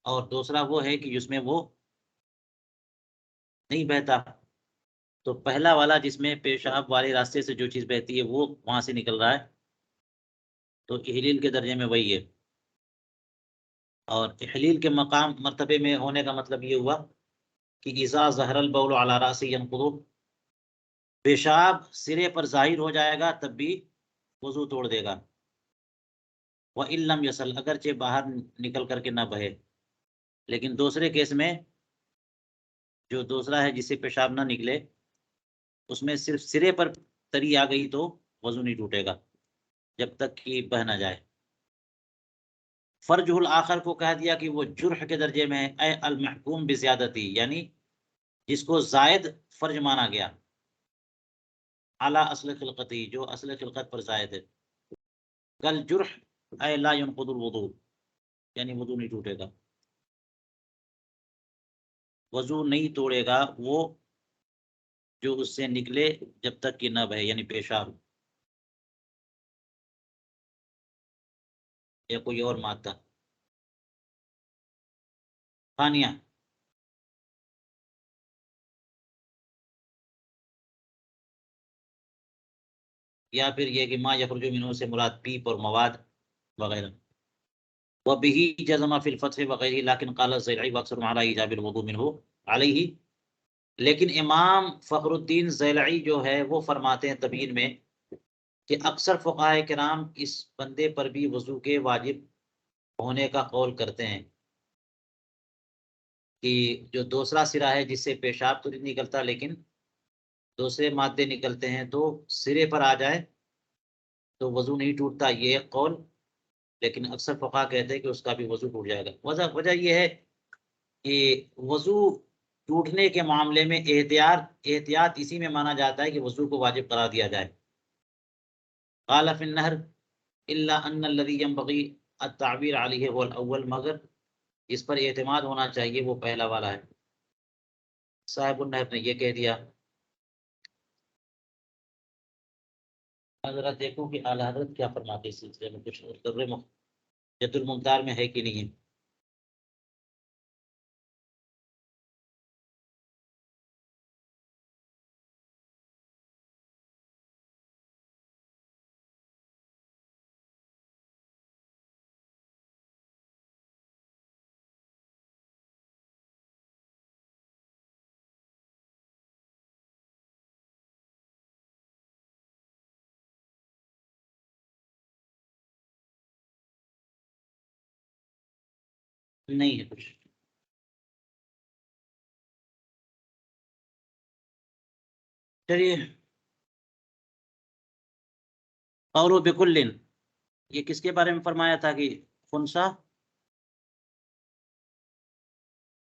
اور دوسرا وہ ہے کہ جس میں وہ نہیں بہتا. تو پہلا والا جس میں پیشاب والے راستے سے جو چیز بہتی ہے وہ وہاں سے نکل رہا ہے، تو احلیل کے درجے میں وہی ہے. اور احلیل کے مقام مرتبے میں ہونے کا مطلب یہ ہوا کہ اذا ظہر البول علی راس ينقض، پیشاب سرے پر ظاہر ہو جائے گا تب بھی وضو توڑ دے گا. وَإِن لَمْ يَصَلْ، اگرچہ باہر نکل کر کے نہ بہے. لیکن دوسرے کیس میں جو دوسرا ہے جس سے پیشاب نہ نکلے، اس میں صرف سرے پر تری آ گئی تو وضو نہیں ٹوٹے گا جب تک کہ بہ نہ جائے. فرجہ الآخر کو کہہ دیا کہ وہ جرح کے درجے میں ہے، اے المحکوم بزیادتی، یعنی جس کو زائد فرج مانا گیا، اعلی اصل خلقتی، جو اصل خلقت پر زائد ہے. کل جرح اے لا ينقض الوضوء، یعنی وضو نہیں ٹوٹے گا، وضو نہیں توڑے گا وہ جو اس سے نکلے جب تک کہ نہ بہے، یعنی پیشاب یا کوئی اور مادہ. ثانیہ، یا پھر یہ کہ ما یخرج منہ سے مراد پیپ اور مواد وغیرہ. وبه جزم فی الفتح وغیرہ، لیکن قال الزیلعی واکثر علی ایجاب الوضوء منہ علیہ، لیکن امام فخر الدین زیلعی جو ہے وہ فرماتے ہیں تبیین میں کہ اکثر فقہائے کرام اس بندے پر بھی وضو کے واجب ہونے کا قول کرتے ہیں کہ جو دوسرا سرا ہے جس سے پیشاب تو نہیں نکلتا لیکن دوسرے مادے نکلتے ہیں تو سرے پر آ جائے تو وضو نہیں ٹوٹتا، یہ ایک قول. لیکن اکثر فقہا کہتے ہیں کہ اس کا بھی وضو ٹوٹ جائے گا. وجہ یہ ہے کہ وضو ٹوٹنے کے معاملے میں احتیاط اسی میں مانا جاتا ہے کہ وضو کو واجب قرار دیا جائے. قال فی النہر الا ان الذي ينبغي التعبیر علیہ هو الاول، مگر اس پر اعتماد ہونا چاہیے وہ پہلا والا ہے. صاحب النہر نے یہ کہہ دیا. حضرت دیکھو کہ اعلیٰ حضرت کیا فرماتے اس سلسلے میں، کچھ جد المختار میں ہے کہ نہیں ہے. نہیں ہے کچھ. چلیے قولو بکل، یہ کس کے بارے میں فرمایا تھا کہ خنسا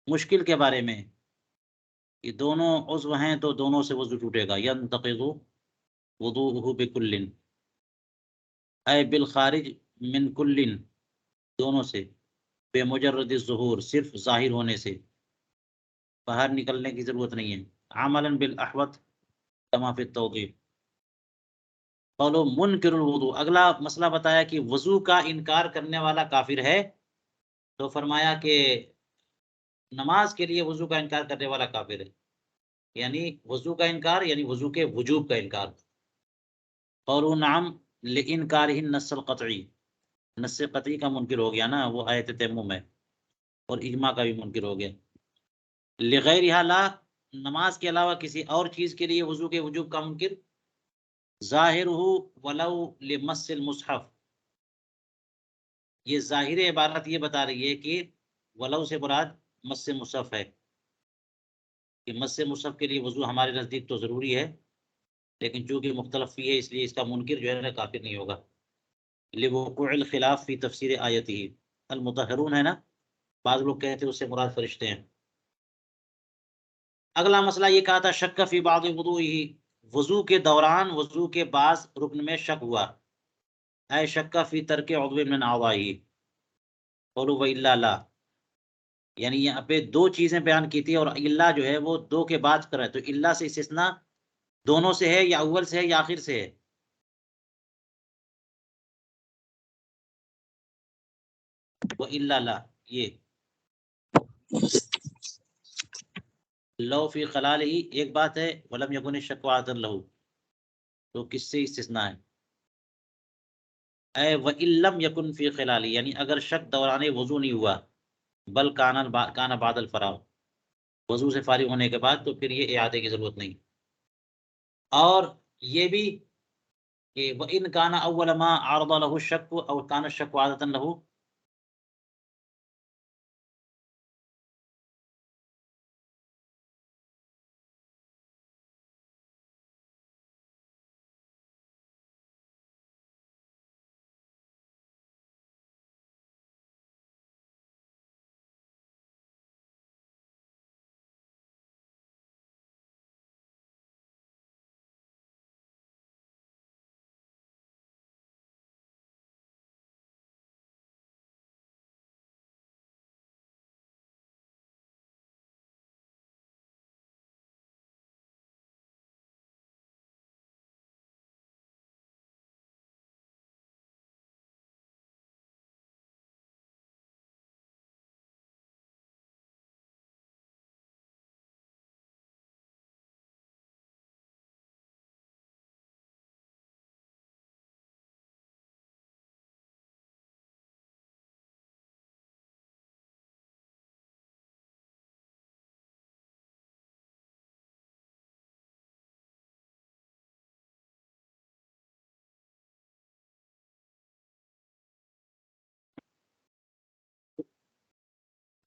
مشکل کے بارے میں، یہ دونوں عضو ہیں تو دونوں سے وضو ٹوٹے گا. ینتقض وضوءہ بکل اے بالخارج من کل، دونوں سے، بے مجرد الظہور، صرف ظاہر ہونے سے، باہر نکلنے کی ضرورت نہیں ہے. عملا بالاحوط کما فی التوضیح. قولو منکر الوضو، اگلا مسئلہ بتایا کہ وضو کا انکار کرنے والا کافر ہے. تو فرمایا کہ نماز کے لیے وضو کا انکار کرنے والا کافر ہے، یعنی وضو کا انکار یعنی وضو کے وجوب کا انکار. قولو نعم لانکارہ النص القطعی، نص قطعی کا منکر ہو گیا نا، وہ آیت تیمم ہے، اور اجماع کا بھی منکر ہو گیا. لغیرہا لا، نماز کے علاوہ کسی اور چیز کے لیے وضو کے وجوب کا منکر. ظاہرہ ولو لمس المصحف، یہ ظاہر عبارت یہ بتا رہی ہے کہ ولو سے مراد مس مصحف ہے، کہ مس مصحف کے لیے وضو ہمارے نزدیک تو ضروری ہے، لیکن چونکہ مختلف فی ہے اس لیے اس کا منکر جو ہے نا کافر نہیں ہوگا. لوقوع الخلاف فی تفسیر آیتہ، المطہرون ہے نا، بعض لوگ کہتے ہیں اس سے مراد فرشتے ہیں. اگلا مسئلہ یہ کہا تھا شک فی بعض وضوئہ، وضو کے دوران وضو کے بعض رکن میں شک ہوا. اے شک فی ترک عضو من اعضائہ، قولوا والا لا، یعنی یہاں پہ دو چیزیں بیان کی تھی اور اللہ جو ہے وہ دو کے بعد کر رہا ہے، تو اللہ سے استثناء دونوں سے ہے یا اول سے ہے یا آخر سے ہے؟ وَإِلَّا لا، یہ لو فی خلال ہی ایک بات ہے، ولم یکن الشک عادۃ لہو، تو کس سے استثناء ہے؟ اے وَإِلَّمْ یکن فی خلال، یعنی اگر شک دوران وضو نہیں ہوا، بل کان بعد الفراغ، وضو سے فارغ ہونے کے بعد، تو پھر یہ اعادے کی ضرورت نہیں. اور یہ بھی کہ وَإِنْ كَانَ أَوَّلَ مَا عَرَضَ لَهُ الشَّكُّ أَوْ كَانَ الشَّكُّ عَادَةً لَهُ،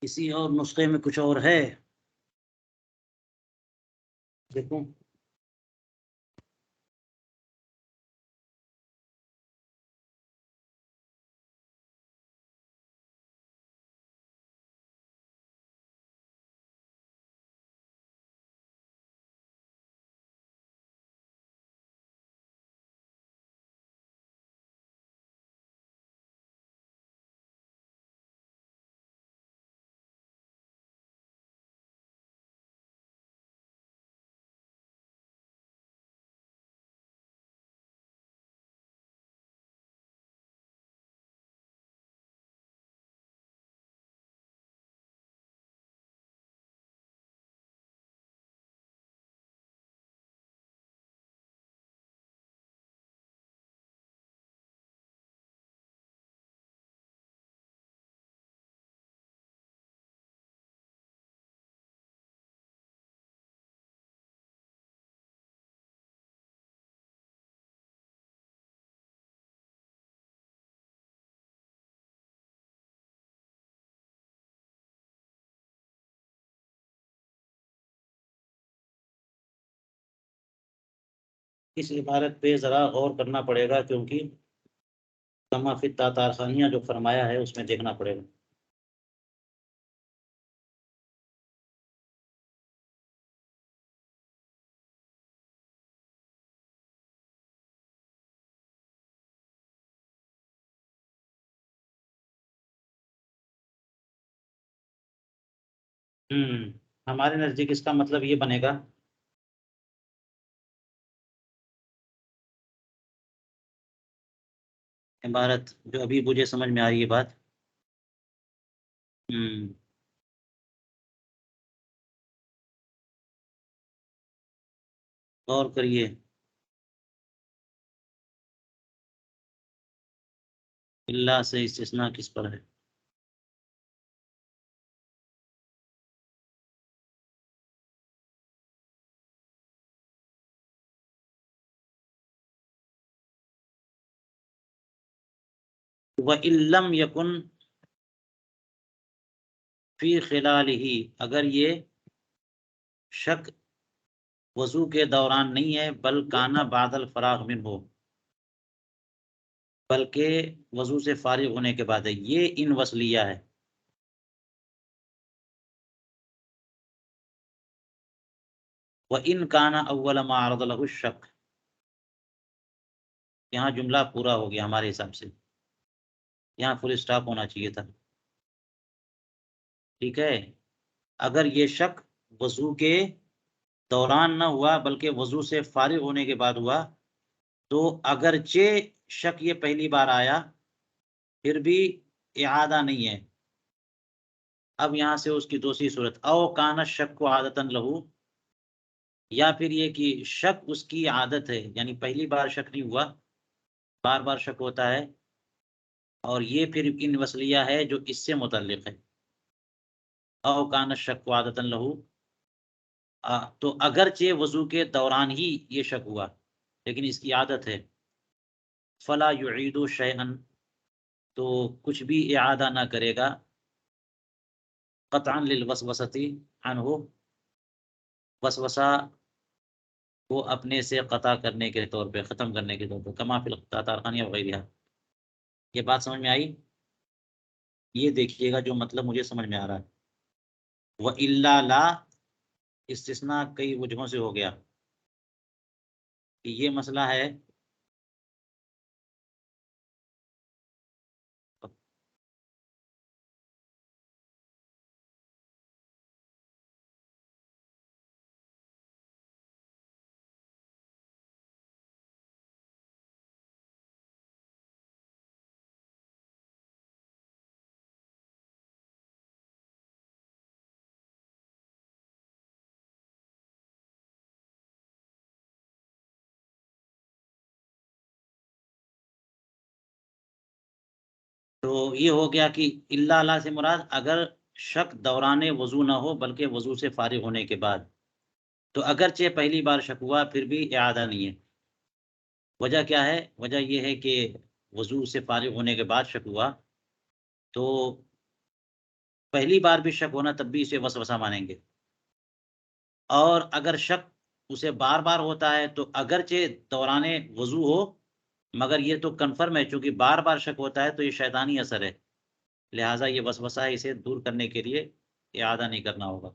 کسی اور نسخے میں کچھ اور ہے؟ دیکھوں اس عبارت پہ ذرا غور کرنا پڑے گا، کیونکہ کما فی تاتارخانیہ جو فرمایا ہے اس میں دیکھنا پڑے گا۔ ہمارے نزدیک اس کا مطلب یہ بنے گا عبارت جو ابھی مجھے سمجھ میں آ رہی ہے بات، غور کریے۔ اللہ سے استثناء کس پر ہے؟ وَإِن لَّمْ يَكُنْ فِي خِلَالِهِ، اگر یہ شک وضو کے دوران نہیں ہے، بل کانا بعد الفراغ من ہو، بلکہ وضو سے فارغ ہونے کے بعد ہے، یہ ان وصلیہ ہے۔ وَإِن كَانَ أَوَّلَ مَا عَرَضَ لَهُ الشَّكُّ، یہاں جملہ پورا ہو گیا ہمارے حساب سے، یہاں فل اسٹاپ ہونا چاہیے تھا، ٹھیک ہے۔ اگر یہ شک وضو کے دوران نہ ہوا بلکہ وضو سے فارغ ہونے کے بعد ہوا، تو اگرچہ شک یہ پہلی بار آیا پھر بھی اعادہ نہیں ہے۔ اب یہاں سے اس کی دوسری صورت، او کان الشک عادتاً لہو، یا پھر یہ کہ شک اس کی عادت ہے، یعنی پہلی بار شک نہیں ہوا، بار بار شک ہوتا ہے، اور یہ پھر ان وصلیہ ہے جو اس سے متعلق ہے۔ او کان الشک عادتاً لہو، تو اگرچہ وضو کے دوران ہی یہ شک ہوا لیکن اس کی عادت ہے، فلا یعید شیئا، تو کچھ بھی اعادہ نہ کرے گا، قطعا للوسوسۃ عنہ، وسوسہ کو اپنے سے قطع کرنے کے طور پہ، ختم کرنے کے طور پہ، کما فی التاتارخانیہ وغیرہ۔ یہ بات سمجھ میں آئی؟ یہ دیکھیے گا جو مطلب مجھے سمجھ میں آ رہا ہے۔ وَإِلَّا لَا، استثناء کئی وجہوں سے ہو گیا کہ یہ مسئلہ ہے تو یہ ہو گیا کہ اللہ اللہ سے مراد اگر شک دوران وضو نہ ہو بلکہ وضو سے فارغ ہونے کے بعد، تو اگرچہ پہلی بار شک ہوا پھر بھی اعادہ نہیں ہے۔ وجہ کیا ہے؟ وجہ یہ ہے کہ وضو سے فارغ ہونے کے بعد شک ہوا، تو پہلی بار بھی شک ہونا تب بھی اسے وسوسہ مانیں گے، اور اگر شک اسے بار بار ہوتا ہے تو اگرچہ دوران وضو ہو مگر یہ تو کنفرم ہے، چونکہ بار بار شک ہوتا ہے تو یہ شیطانی اثر ہے، لہٰذا یہ وسوسہ ہے، اسے دور کرنے کے لیے اعادہ نہیں کرنا ہوگا۔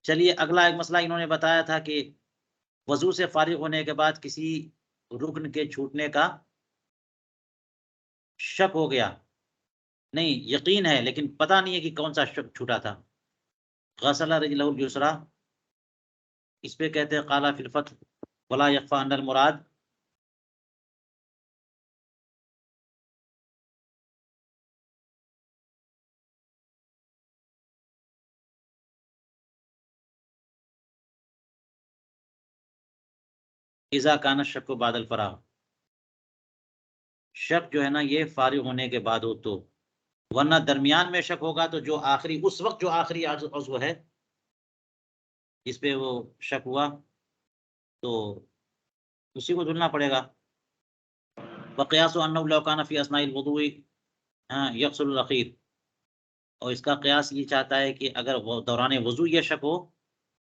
چلیے اگلا ایک مسئلہ انہوں نے بتایا تھا کہ وضو سے فارغ ہونے کے بعد کسی رکن کے چھوٹنے کا شک ہو گیا، نہیں یقین ہے لیکن پتہ نہیں ہے کہ کون سا شک چھوٹا تھا۔ غسل رجلہ الیسریٰ، اس پہ کہتے ہیں قال فی الفتح ولا یخفی ان المراد، اذا کان الشک بعد الفراغ، شک جو ہے نا یہ فارغ ہونے کے بعد ہو تو، ورنہ درمیان میں شک ہوگا تو جو آخری اس وقت جو آخری عضو ہے جس پہ وہ شک ہوا تو اسی کو دھلنا پڑے گا۔ وقیاس انه لو کان فی اثناء الوضوء یغسل الاخیر، اور اس کا قیاس یہ چاہتا ہے کہ اگر وہ دوران وضو یہ شک ہو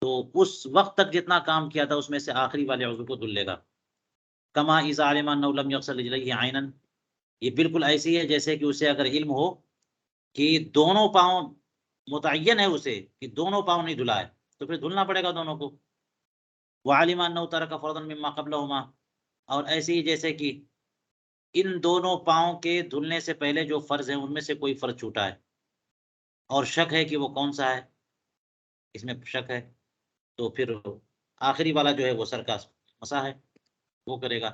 تو اس وقت تک جتنا کام کیا تھا اس میں سے آخری والے عضو کو دھل لے گا. کما اذا علم انه لم يغسل رجليه عینا، یہ بالکل ایسی ہے جیسے کہ اسے اگر علم ہو کہ دونوں پاؤں، متعین ہے اسے کہ دونوں پاؤں نہیں دھلا ہے، تو پھر دھلنا پڑے گا دونوں کو. وعلم انه ترك فرضا مما قبلهما، اور ایسے ہی جیسے کہ ان دونوں پاؤں کے دھلنے سے پہلے جو فرض ہیں ان میں سے کوئی فرض چھوٹا ہے اور شک ہے کہ وہ کون سا ہے، اس میں شک ہے، تو پھر آخری والا جو ہے وہ سر کا مسح ہے، وہ کرے گا.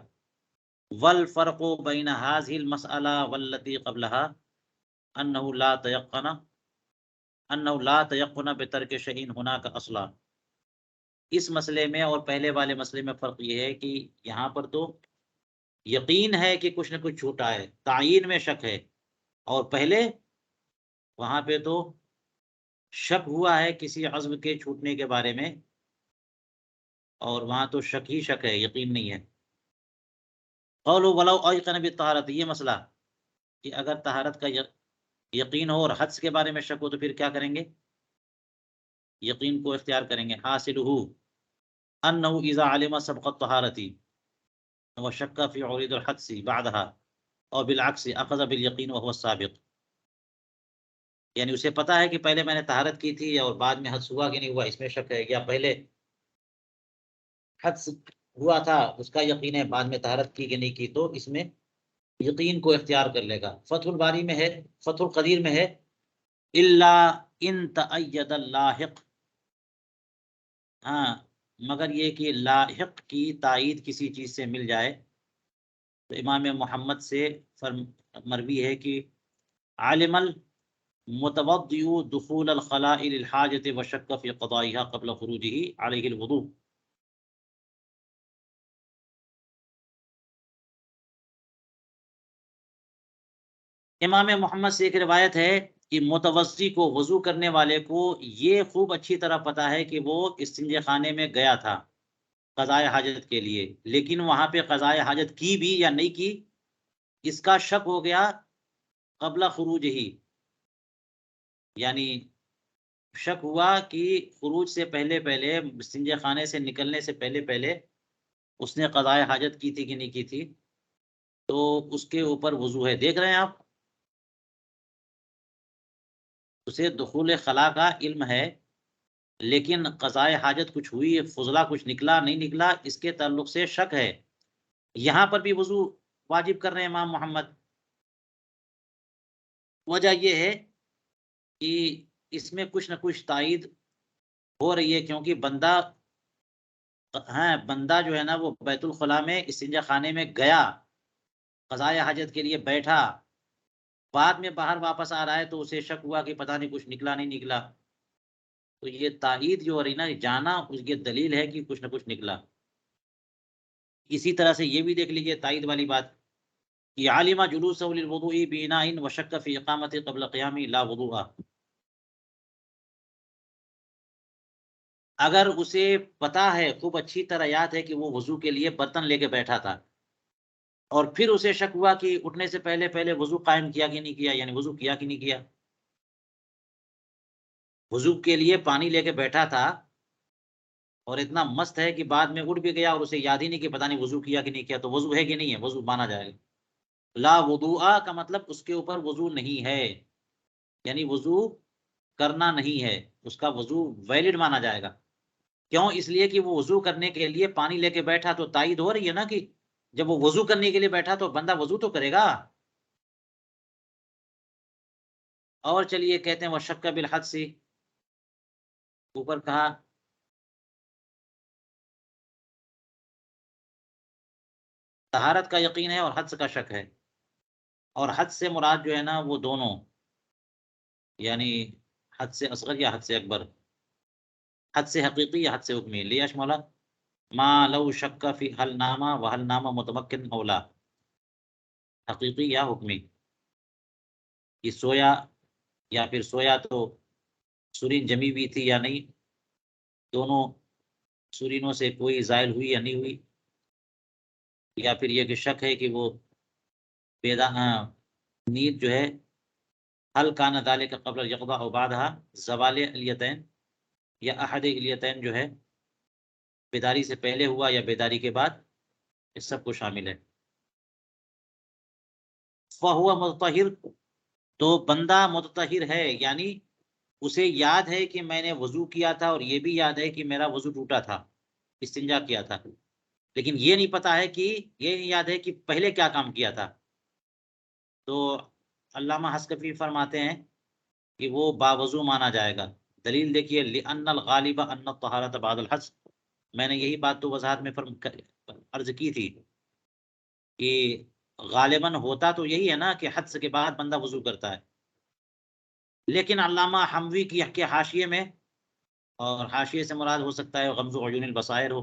والفرق بین هذه المسألہ والتي قبلها انه لا تيقن بترک شيء هناك اصلا. اس مسئلے میں اور پہلے والے مسئلے میں فرق یہ ہے کہ یہاں پر تو یقین ہے کہ کچھ نہ کچھ چھوٹا ہے، تعیین میں شک ہے، اور پہلے وہاں پہ تو شک ہوا ہے کسی عزم کے چھوٹنے کے بارے میں، اور وہاں تو شک ہی شک ہے، یقین نہیں ہے. قولوا ولو ایقن بالطہارت، یہ مسئلہ کہ اگر طہارت کا یقین ہو اور حدث کے بارے میں شک ہو تو پھر کیا کریں گے؟ یقین کو اختیار کریں گے. حاصلہ انہ اذا علم سبق الطہارت وشک فی عروض الحدث بعدها اور بالعکس اخذ بالیقین وهو السابق، یعنی اسے پتا ہے کہ پہلے میں نے طہارت کی تھی اور بعد میں حدث ہوا کہ نہیں ہوا، اس میں شک ہے، یا پہلے حدث ہوا تھا اس کا یقین ہے، بعد میں طہارت کی کہ نہیں کی، تو اس میں یقین کو اختیار کر لے گا. فتح الباری میں ہے، فتح القدیر میں ہے الا ان تأید اللاحق، ہاں مگر یہ کہ لاحق کی تائید کسی چیز سے مل جائے. تو امام محمد سے مروی ہے کہ عالم المتوضئ دخول الخلاء للحاجت وشک فی قضائها قبل خروجه علیہ الوضوء. امام محمد سے ایک روایت ہے کہ متوضی کو، وضو کرنے والے کو یہ خوب اچھی طرح پتا ہے کہ وہ استنجے خانے میں گیا تھا قضاء حاجت کے لیے، لیکن وہاں پہ قضاء حاجت کی بھی یا نہیں کی اس کا شک ہو گیا قبل خروج ہی، یعنی شک ہوا کہ خروج سے پہلے پہلے، استنجے خانے سے نکلنے سے پہلے پہلے اس نے قضاء حاجت کی تھی کہ نہیں کی تھی، تو اس کے اوپر وضو ہے. دیکھ رہے ہیں آپ، اسے دخول خلا کا علم ہے لیکن قضاء حاجت کچھ ہوئی، فضلہ کچھ نکلا نہیں نکلا، اس کے تعلق سے شک ہے. یہاں پر بھی وضو واجب کر رہے ہیں امام محمد. وجہ یہ ہے کہ اس میں کچھ نہ کچھ تائید ہو رہی ہے، کیونکہ بندہ جو ہے نا وہ بیت الخلاء میں استنجا خانے میں گیا، قضاء حاجت کے لیے بیٹھا، بعد میں باہر واپس آ رہا ہے تو اسے شک ہوا کہ پتہ نہیں کچھ نکلا نہیں نکلا، تو یہ تائید جو ہو رہی نا، جانا اس کی دلیل ہے کہ کچھ نہ کچھ نکلا. اسی طرح سے یہ بھی دیکھ لیجئے تائید والی بات کہ عالمہ جلوسہ للوضوء بإناء وشک فی اقامت قبل قیام لا وضوء، اگر اسے پتا ہے، خوب اچھی طرح یاد ہے کہ وہ وضو کے لیے برتن لے کے بیٹھا تھا اور پھر اسے شک ہوا کہ اٹھنے سے پہلے پہلے وضو قائم کیا کہ نہیں کیا، یعنی وضو کیا کہ نہیں کیا، وضو کے لیے پانی لے کے بیٹھا تھا اور اتنا مست ہے کہ بعد میں اٹھ بھی گیا اور اسے یاد ہی نہیں کہ پتہ نہیں وضو کیا کہ نہیں کیا، تو وضو ہے کہ نہیں ہے، وضو مانا جائے گا. لا وضوء کا مطلب اس کے اوپر وضو نہیں ہے، یعنی وضو کرنا نہیں ہے، اس کا وضو ویلڈ مانا جائے گا. کیوں؟ اس لیے کہ وہ وضو کرنے کے لیے پانی لے کے بیٹھا، تو تائید ہو رہی ہے نا کہ جب وہ وضو کرنے کے لیے بیٹھا تو بندہ وضو تو کرے گا. اور چلیے کہتے ہیں وشک بالحدث، اوپر کہا طہارت کا یقین ہے اور حدث کا شک ہے، اور حدث سے مراد جو ہے نا وہ دونوں، یعنی حدث اصغر یا حدث اکبر، حدث حقیقی یا حدث حکمی. لیشمل ما لو شک فی هل نام وهل نام متمکن او لا، حقیقی یا حکمی، کہ سویا یا پھر سویا تو سورین جمی بھی تھی یا نہیں، دونوں سورینوں سے کوئی زائل ہوئی یا نہیں ہوئی، یا پھر یہ کہ شک ہے کہ وہ نیند جو ہے حل کان ذالک قبل یقضا او بعدها زوال الیتین، یا احد الیتین جو ہے بیداری سے پہلے ہوا یا بیداری کے بعد، اس سب کو شامل ہے۔ فَهُوَ مُطَّهِرٌ، تو بندہ متطہر ہے، یعنی اسے یاد ہے کہ میں نے وضو کیا تھا، اور یہ بھی یاد ہے کہ میرا وضو ٹوٹا تھا، استنجا کیا تھا، لیکن یہ نہیں پتا ہے کہ یہ نہیں یاد ہے کہ پہلے کیا کام کیا تھا۔ تو علامہ حسکفی فرماتے ہیں کہ وہ باوضو مانا جائے گا۔ دلیل دیکھیے، لِأَنَّ الْغَالِبَ أَنَّ الطَّهَارَةَ بَعْدَ الْحَدْثِ، میں نے یہی بات تو وضاحت میں عرض کی تھی کہ غالباً ہوتا تو یہی ہے نا کہ حدث کے بعد بندہ وضو کرتا ہے، لیکن علامہ حموی کے حاشیے میں، اور حاشیے سے مراد ہو سکتا ہے غمز عیون البصائر ہو،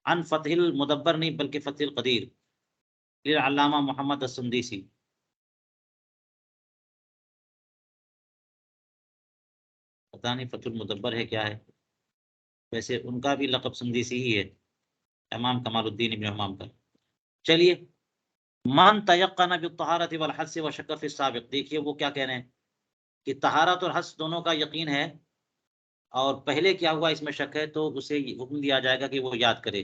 عن فتح المدبر نہیں بلکہ فتح القدیر، پھر علامہ محمد السندیسی۔ پتہ نہیں فتح المدبر ہے کیا ہے، ویسے ان کا بھی لقب سندیسی ہی ہے، امام کمال الدین ابن حمام کا۔ چلیے، من تیقن بالطہارۃ والحدث وشک فی السابق، دیکھیے وہ کیا کہہ رہے ہیں کہ طہارت اور حدث دونوں کا یقین ہے، اور پہلے کیا ہوا اس میں شک ہے، تو اسے حکم دیا جائے گا کہ وہ یاد کرے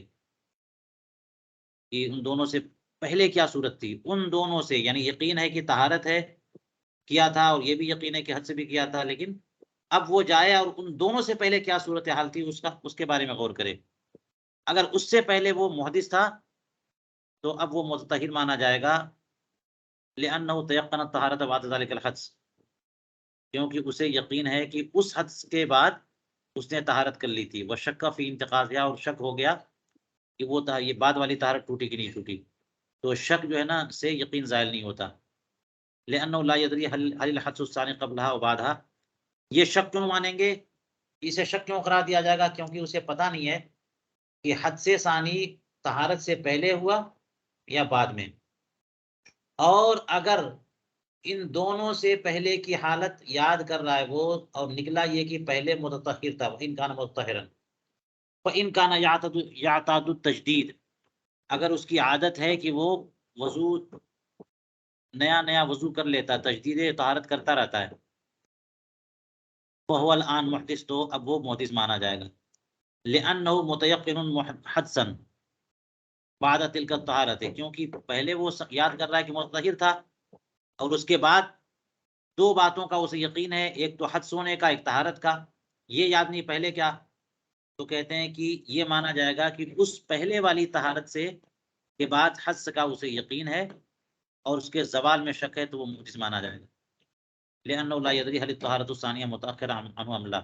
کہ ان دونوں سے پہلے کیا صورت تھی، ان دونوں سے، یعنی یقین ہے کہ طہارت ہے کیا تھا، اور یہ بھی یقین ہے کہ حد سے بھی کیا تھا، لیکن اب وہ جائے اور ان دونوں سے پہلے کیا صورتحال تھی اس کے بارے میں غور کرے۔ اگر اس سے پہلے وہ محدث تھا تو اب وہ متطہر مانا جائے گا، لأنه تيقن الطهارة بعد ذلك الحدث، کیونکہ اسے یقین ہے کہ اس حدث کے بعد اس نے طہارت کر لی تھی، وہ شک فی انتقاضها، اور شک ہو گیا کہ وہ یہ بعد والی طہارت ٹوٹی کہ نہیں ٹوٹی، تو شک جو ہے نا سے یقین زائل نہیں ہوتا۔ لأنه لا يدري هل الحدث الثاني قبلها وبعدها، یہ شک کیوں مانیں گے، اسے شک کیوں قرار دیا جائے گا، کیونکہ اسے پتہ نہیں ہے کہ حدث ثانی طہارت سے پہلے ہوا یا بعد میں، اور اگر ان دونوں سے پہلے کی حالت یاد کر رہا ہے وہ، اور نکلا یہ کہ پہلے متطہر تھا، وَإِن كَانَ مُطَّهِرًا فَإِن كَانَ يَعْتَادُ التَّجْدِيد، اگر اس کی عادت ہے کہ وہ وضو نیا نیا وضو کر لیتا ہے، تجدید طہارت کرتا رہتا ہے، فَهُوَ الْآن محدث، تو اب وہ محدث مانا جائے گا، لِأَنَّهُ مُتَيَقِّنٌ حَدْثًا بعد تلك الطہارت، کیونکہ پہلے وہ یاد کر رہا ہے کہ متطہر تھا، اور اس کے بعد دو باتوں کا اسے یقین ہے، ایک تو حدث ہونے کا، ایک طہارت کا، یہ یاد نہیں پہلے کیا، تو کہتے ہیں کہ یہ مانا جائے گا کہ اس پہلے والی طہارت سے کے بعد حدث کا اسے یقین ہے، اور اس کے زوال میں شک ہے، تو وہ محدث مانا جائے گا، لأنه لا يدري هل الطهارة الثانية متأخرة عنه أم لا،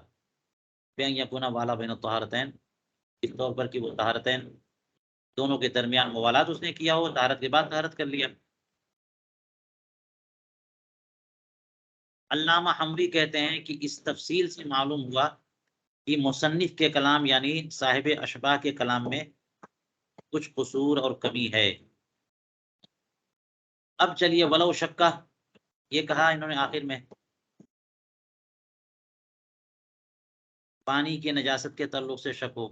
بأن يكون والا بين الطهارتين، اس طور پر کہ وہ طہارتین دونوں کے درمیان موالات اس نے کیا ہو، طہارت کے بعد طہارت کر لیا۔ علامہ حموی کہتے ہیں کہ اس تفصیل سے معلوم ہوا کہ مصنف کے کلام یعنی صاحب اشباہ کے کلام میں کچھ قصور اور کمی ہے۔ اب چلیے، ولو شکا، یہ کہا انہوں نے آخر میں پانی کی نجاست کے تعلق سے شک ہو،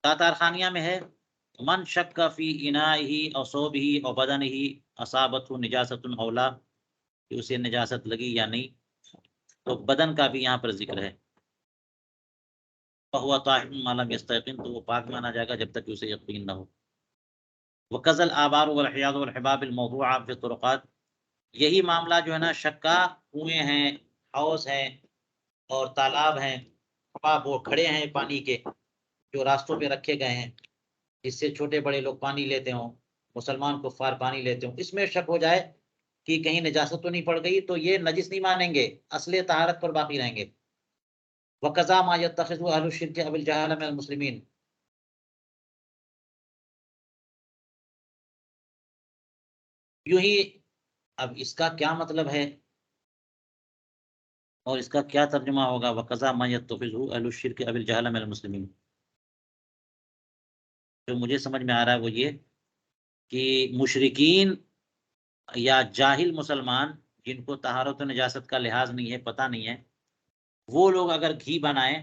تاتار خانیہ میں ہے، من شک فی انائہ او صوبہ او بدنہ اصابتہ نجاست اولا، کہ اسے نجاست لگی یا نہیں، تو بدن کا بھی یہاں پر ذکر ہے، فہو طاہر ما لم یستیقن، تو وہ پاک مانا جائے گا جب تک کہ اسے یقین نہ ہو۔ وکذا الآبار والحیاض والحباب الموضوعہ فی الطرقات، یہی معاملہ جو ہے نا شک کا، کنویں ہیں، حوض ہیں اور تالاب ہیں، حباب وہ کھڑے ہیں پانی کے جو راستوں پہ رکھے گئے ہیں، جس سے چھوٹے بڑے لوگ پانی لیتے ہوں، مسلمان کفار پانی لیتے ہوں، اس میں شک ہو جائے کہ کہیں نجاست تو نہیں پڑ گئی، تو یہ نجس نہیں مانیں گے، اصل طہارت پر باقی رہیں گے۔ وقضا ما يتخذ اهل الشرك اب الجهال من المسلمین، یوں ہی اب اس کا کیا مطلب ہے اور اس کا کیا ترجمہ ہوگا، وقضا ما يتخذ اهل الشرك اب الجهال من المسلمین، جو مجھے سمجھ میں آ رہا ہے وہ یہ کہ مشرکین یا جاہل مسلمان جن کو طہارت و نجاست کا لحاظ نہیں ہے، پتہ نہیں ہے، وہ لوگ اگر گھی بنائیں،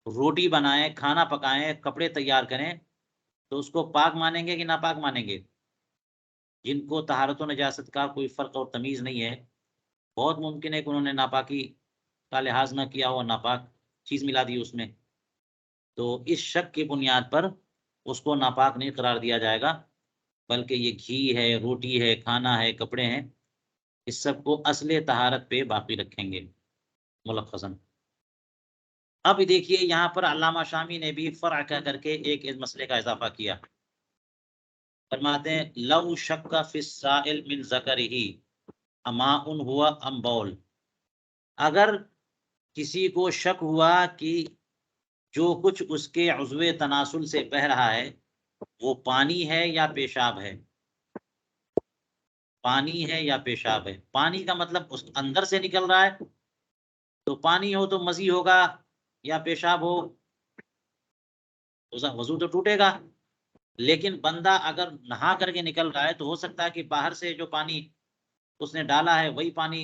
روٹی بنائیں، کھانا پکائیں، کپڑے تیار کریں، تو اس کو پاک مانیں گے کہ ناپاک مانیں گے؟ جن کو طہارت و نجاست کا کوئی فرق اور تمیز نہیں ہے، بہت ممکن ہے کہ انہوں نے ناپاکی کا لحاظ نہ کیا ہو، ناپاک چیز ملا دی اس میں، تو اس شک کی بنیاد پر اس کو ناپاک نہیں قرار دیا جائے گا، بلکہ یہ گھی ہے، روٹی ہے، کھانا ہے، کپڑے ہیں، اس سب کو اصل طہارت پہ باقی رکھیں گے ملخصاً۔ اب دیکھیے یہاں پر علامہ شامی نے بھی فرع کر کے ایک اس مسئلے کا اضافہ کیا، فرماتے ہیں لو شک فی السائل من ذکرہ اماء ہوا ام بول، اگر کسی کو شک ہوا کہ جو کچھ اس کے عضو تناسل سے بہہ رہا ہے وہ پانی ہے یا پیشاب ہے، پانی ہے یا پیشاب ہے، پانی کا مطلب اس اندر سے نکل رہا ہے، تو پانی ہو تو مزی ہوگا، یا پیشاب ہو وضو تو ٹوٹے گا، لیکن بندہ اگر نہا کر کے نکل رہا ہے تو ہو سکتا ہے کہ باہر سے جو پانی اس نے ڈالا ہے وہی پانی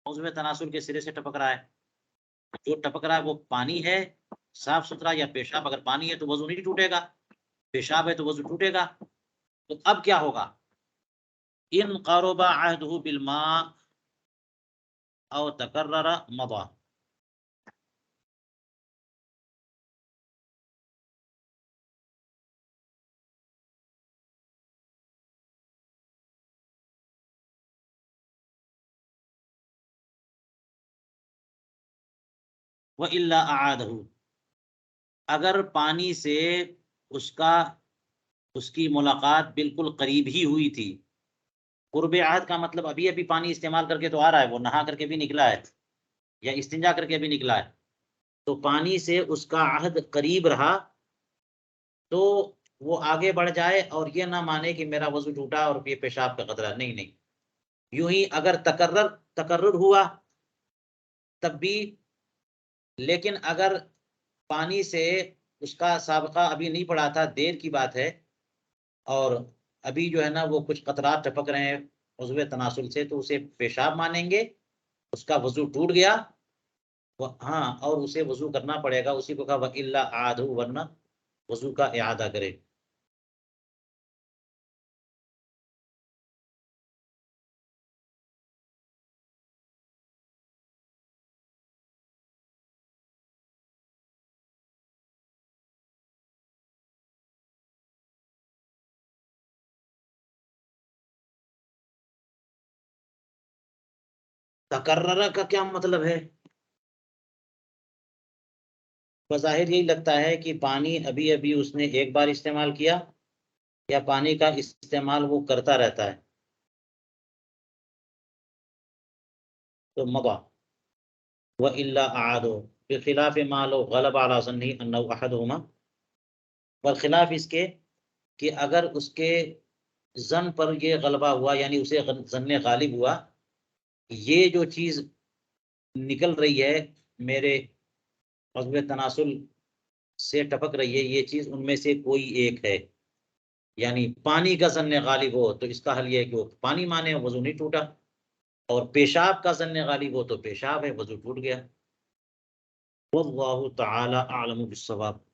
عضو تناسل کے سرے سے ٹپک رہا ہے، جو ٹپک رہا ہے وہ پانی ہے صاف ستھرا یا پیشاب، اگر پانی ہے تو وضو نہیں ٹوٹے گا، پیشاب ہے تو وضو ٹوٹے گا، تو اب کیا ہوگا؟ ان قرب عہدہ بالماء او تکرر مضى، وَإِلَّا أَعَادَهُ، اگر پانی سے اس کی ملاقات بالکل قریب ہی ہوئی تھی، قرب عہد کا مطلب ابھی ابھی پانی استعمال کر کے تو آ رہا ہے، وہ نہا کر کے بھی نکلا ہے یا استنجا کر کے بھی نکلا ہے، تو پانی سے اس کا عہد قریب رہا تو وہ آگے بڑھ جائے اور یہ نہ مانے کہ میرا وضو ٹوٹا اور یہ پیشاب کا قطرہ، نہیں، یوں ہی اگر تکرر ہوا تب بھی، لیکن اگر پانی سے اس کا سابقہ ابھی نہیں پڑا تھا، دیر کی بات ہے، اور ابھی جو ہے نا وہ کچھ قطرات ٹپک رہے ہیں عضو تناسل سے، تو اسے پیشاب مانیں گے، اس کا وضو ٹوٹ گیا، ہاں، اور اسے وضو کرنا پڑے گا، اسی کو کہا وَإِلَّا أَعَادَهُ، ورنہ وضو کا اعادہ کرے۔ تکرر کا کیا مطلب ہے؟ بظاہر یہی لگتا ہے کہ پانی ابھی ابھی اس نے ایک بار استعمال کیا، یا پانی کا استعمال وہ کرتا رہتا ہے، تو مضى وَإِلَّا أَعَادَهُ، بخلاف ما لو غلب على ظنه أنه أحدهما، برخلاف اس کے کہ اگر اس کے ظن پر یہ غلبہ ہوا، یعنی اسے ظن غالب ہوا، یہ جو چیز نکل رہی ہے میرے عضو تناسل سے ٹپک رہی ہے، یہ چیز ان میں سے کوئی ایک ہے، یعنی پانی کا ظن غالب ہو تو اس کا حل یہ ہے کہ وہ پانی مانے، وضو نہیں ٹوٹا، اور پیشاب کا ظن غالب ہو تو پیشاب ہے، وضو ٹوٹ گیا۔ واللہ تعالی اعلم بالصواب۔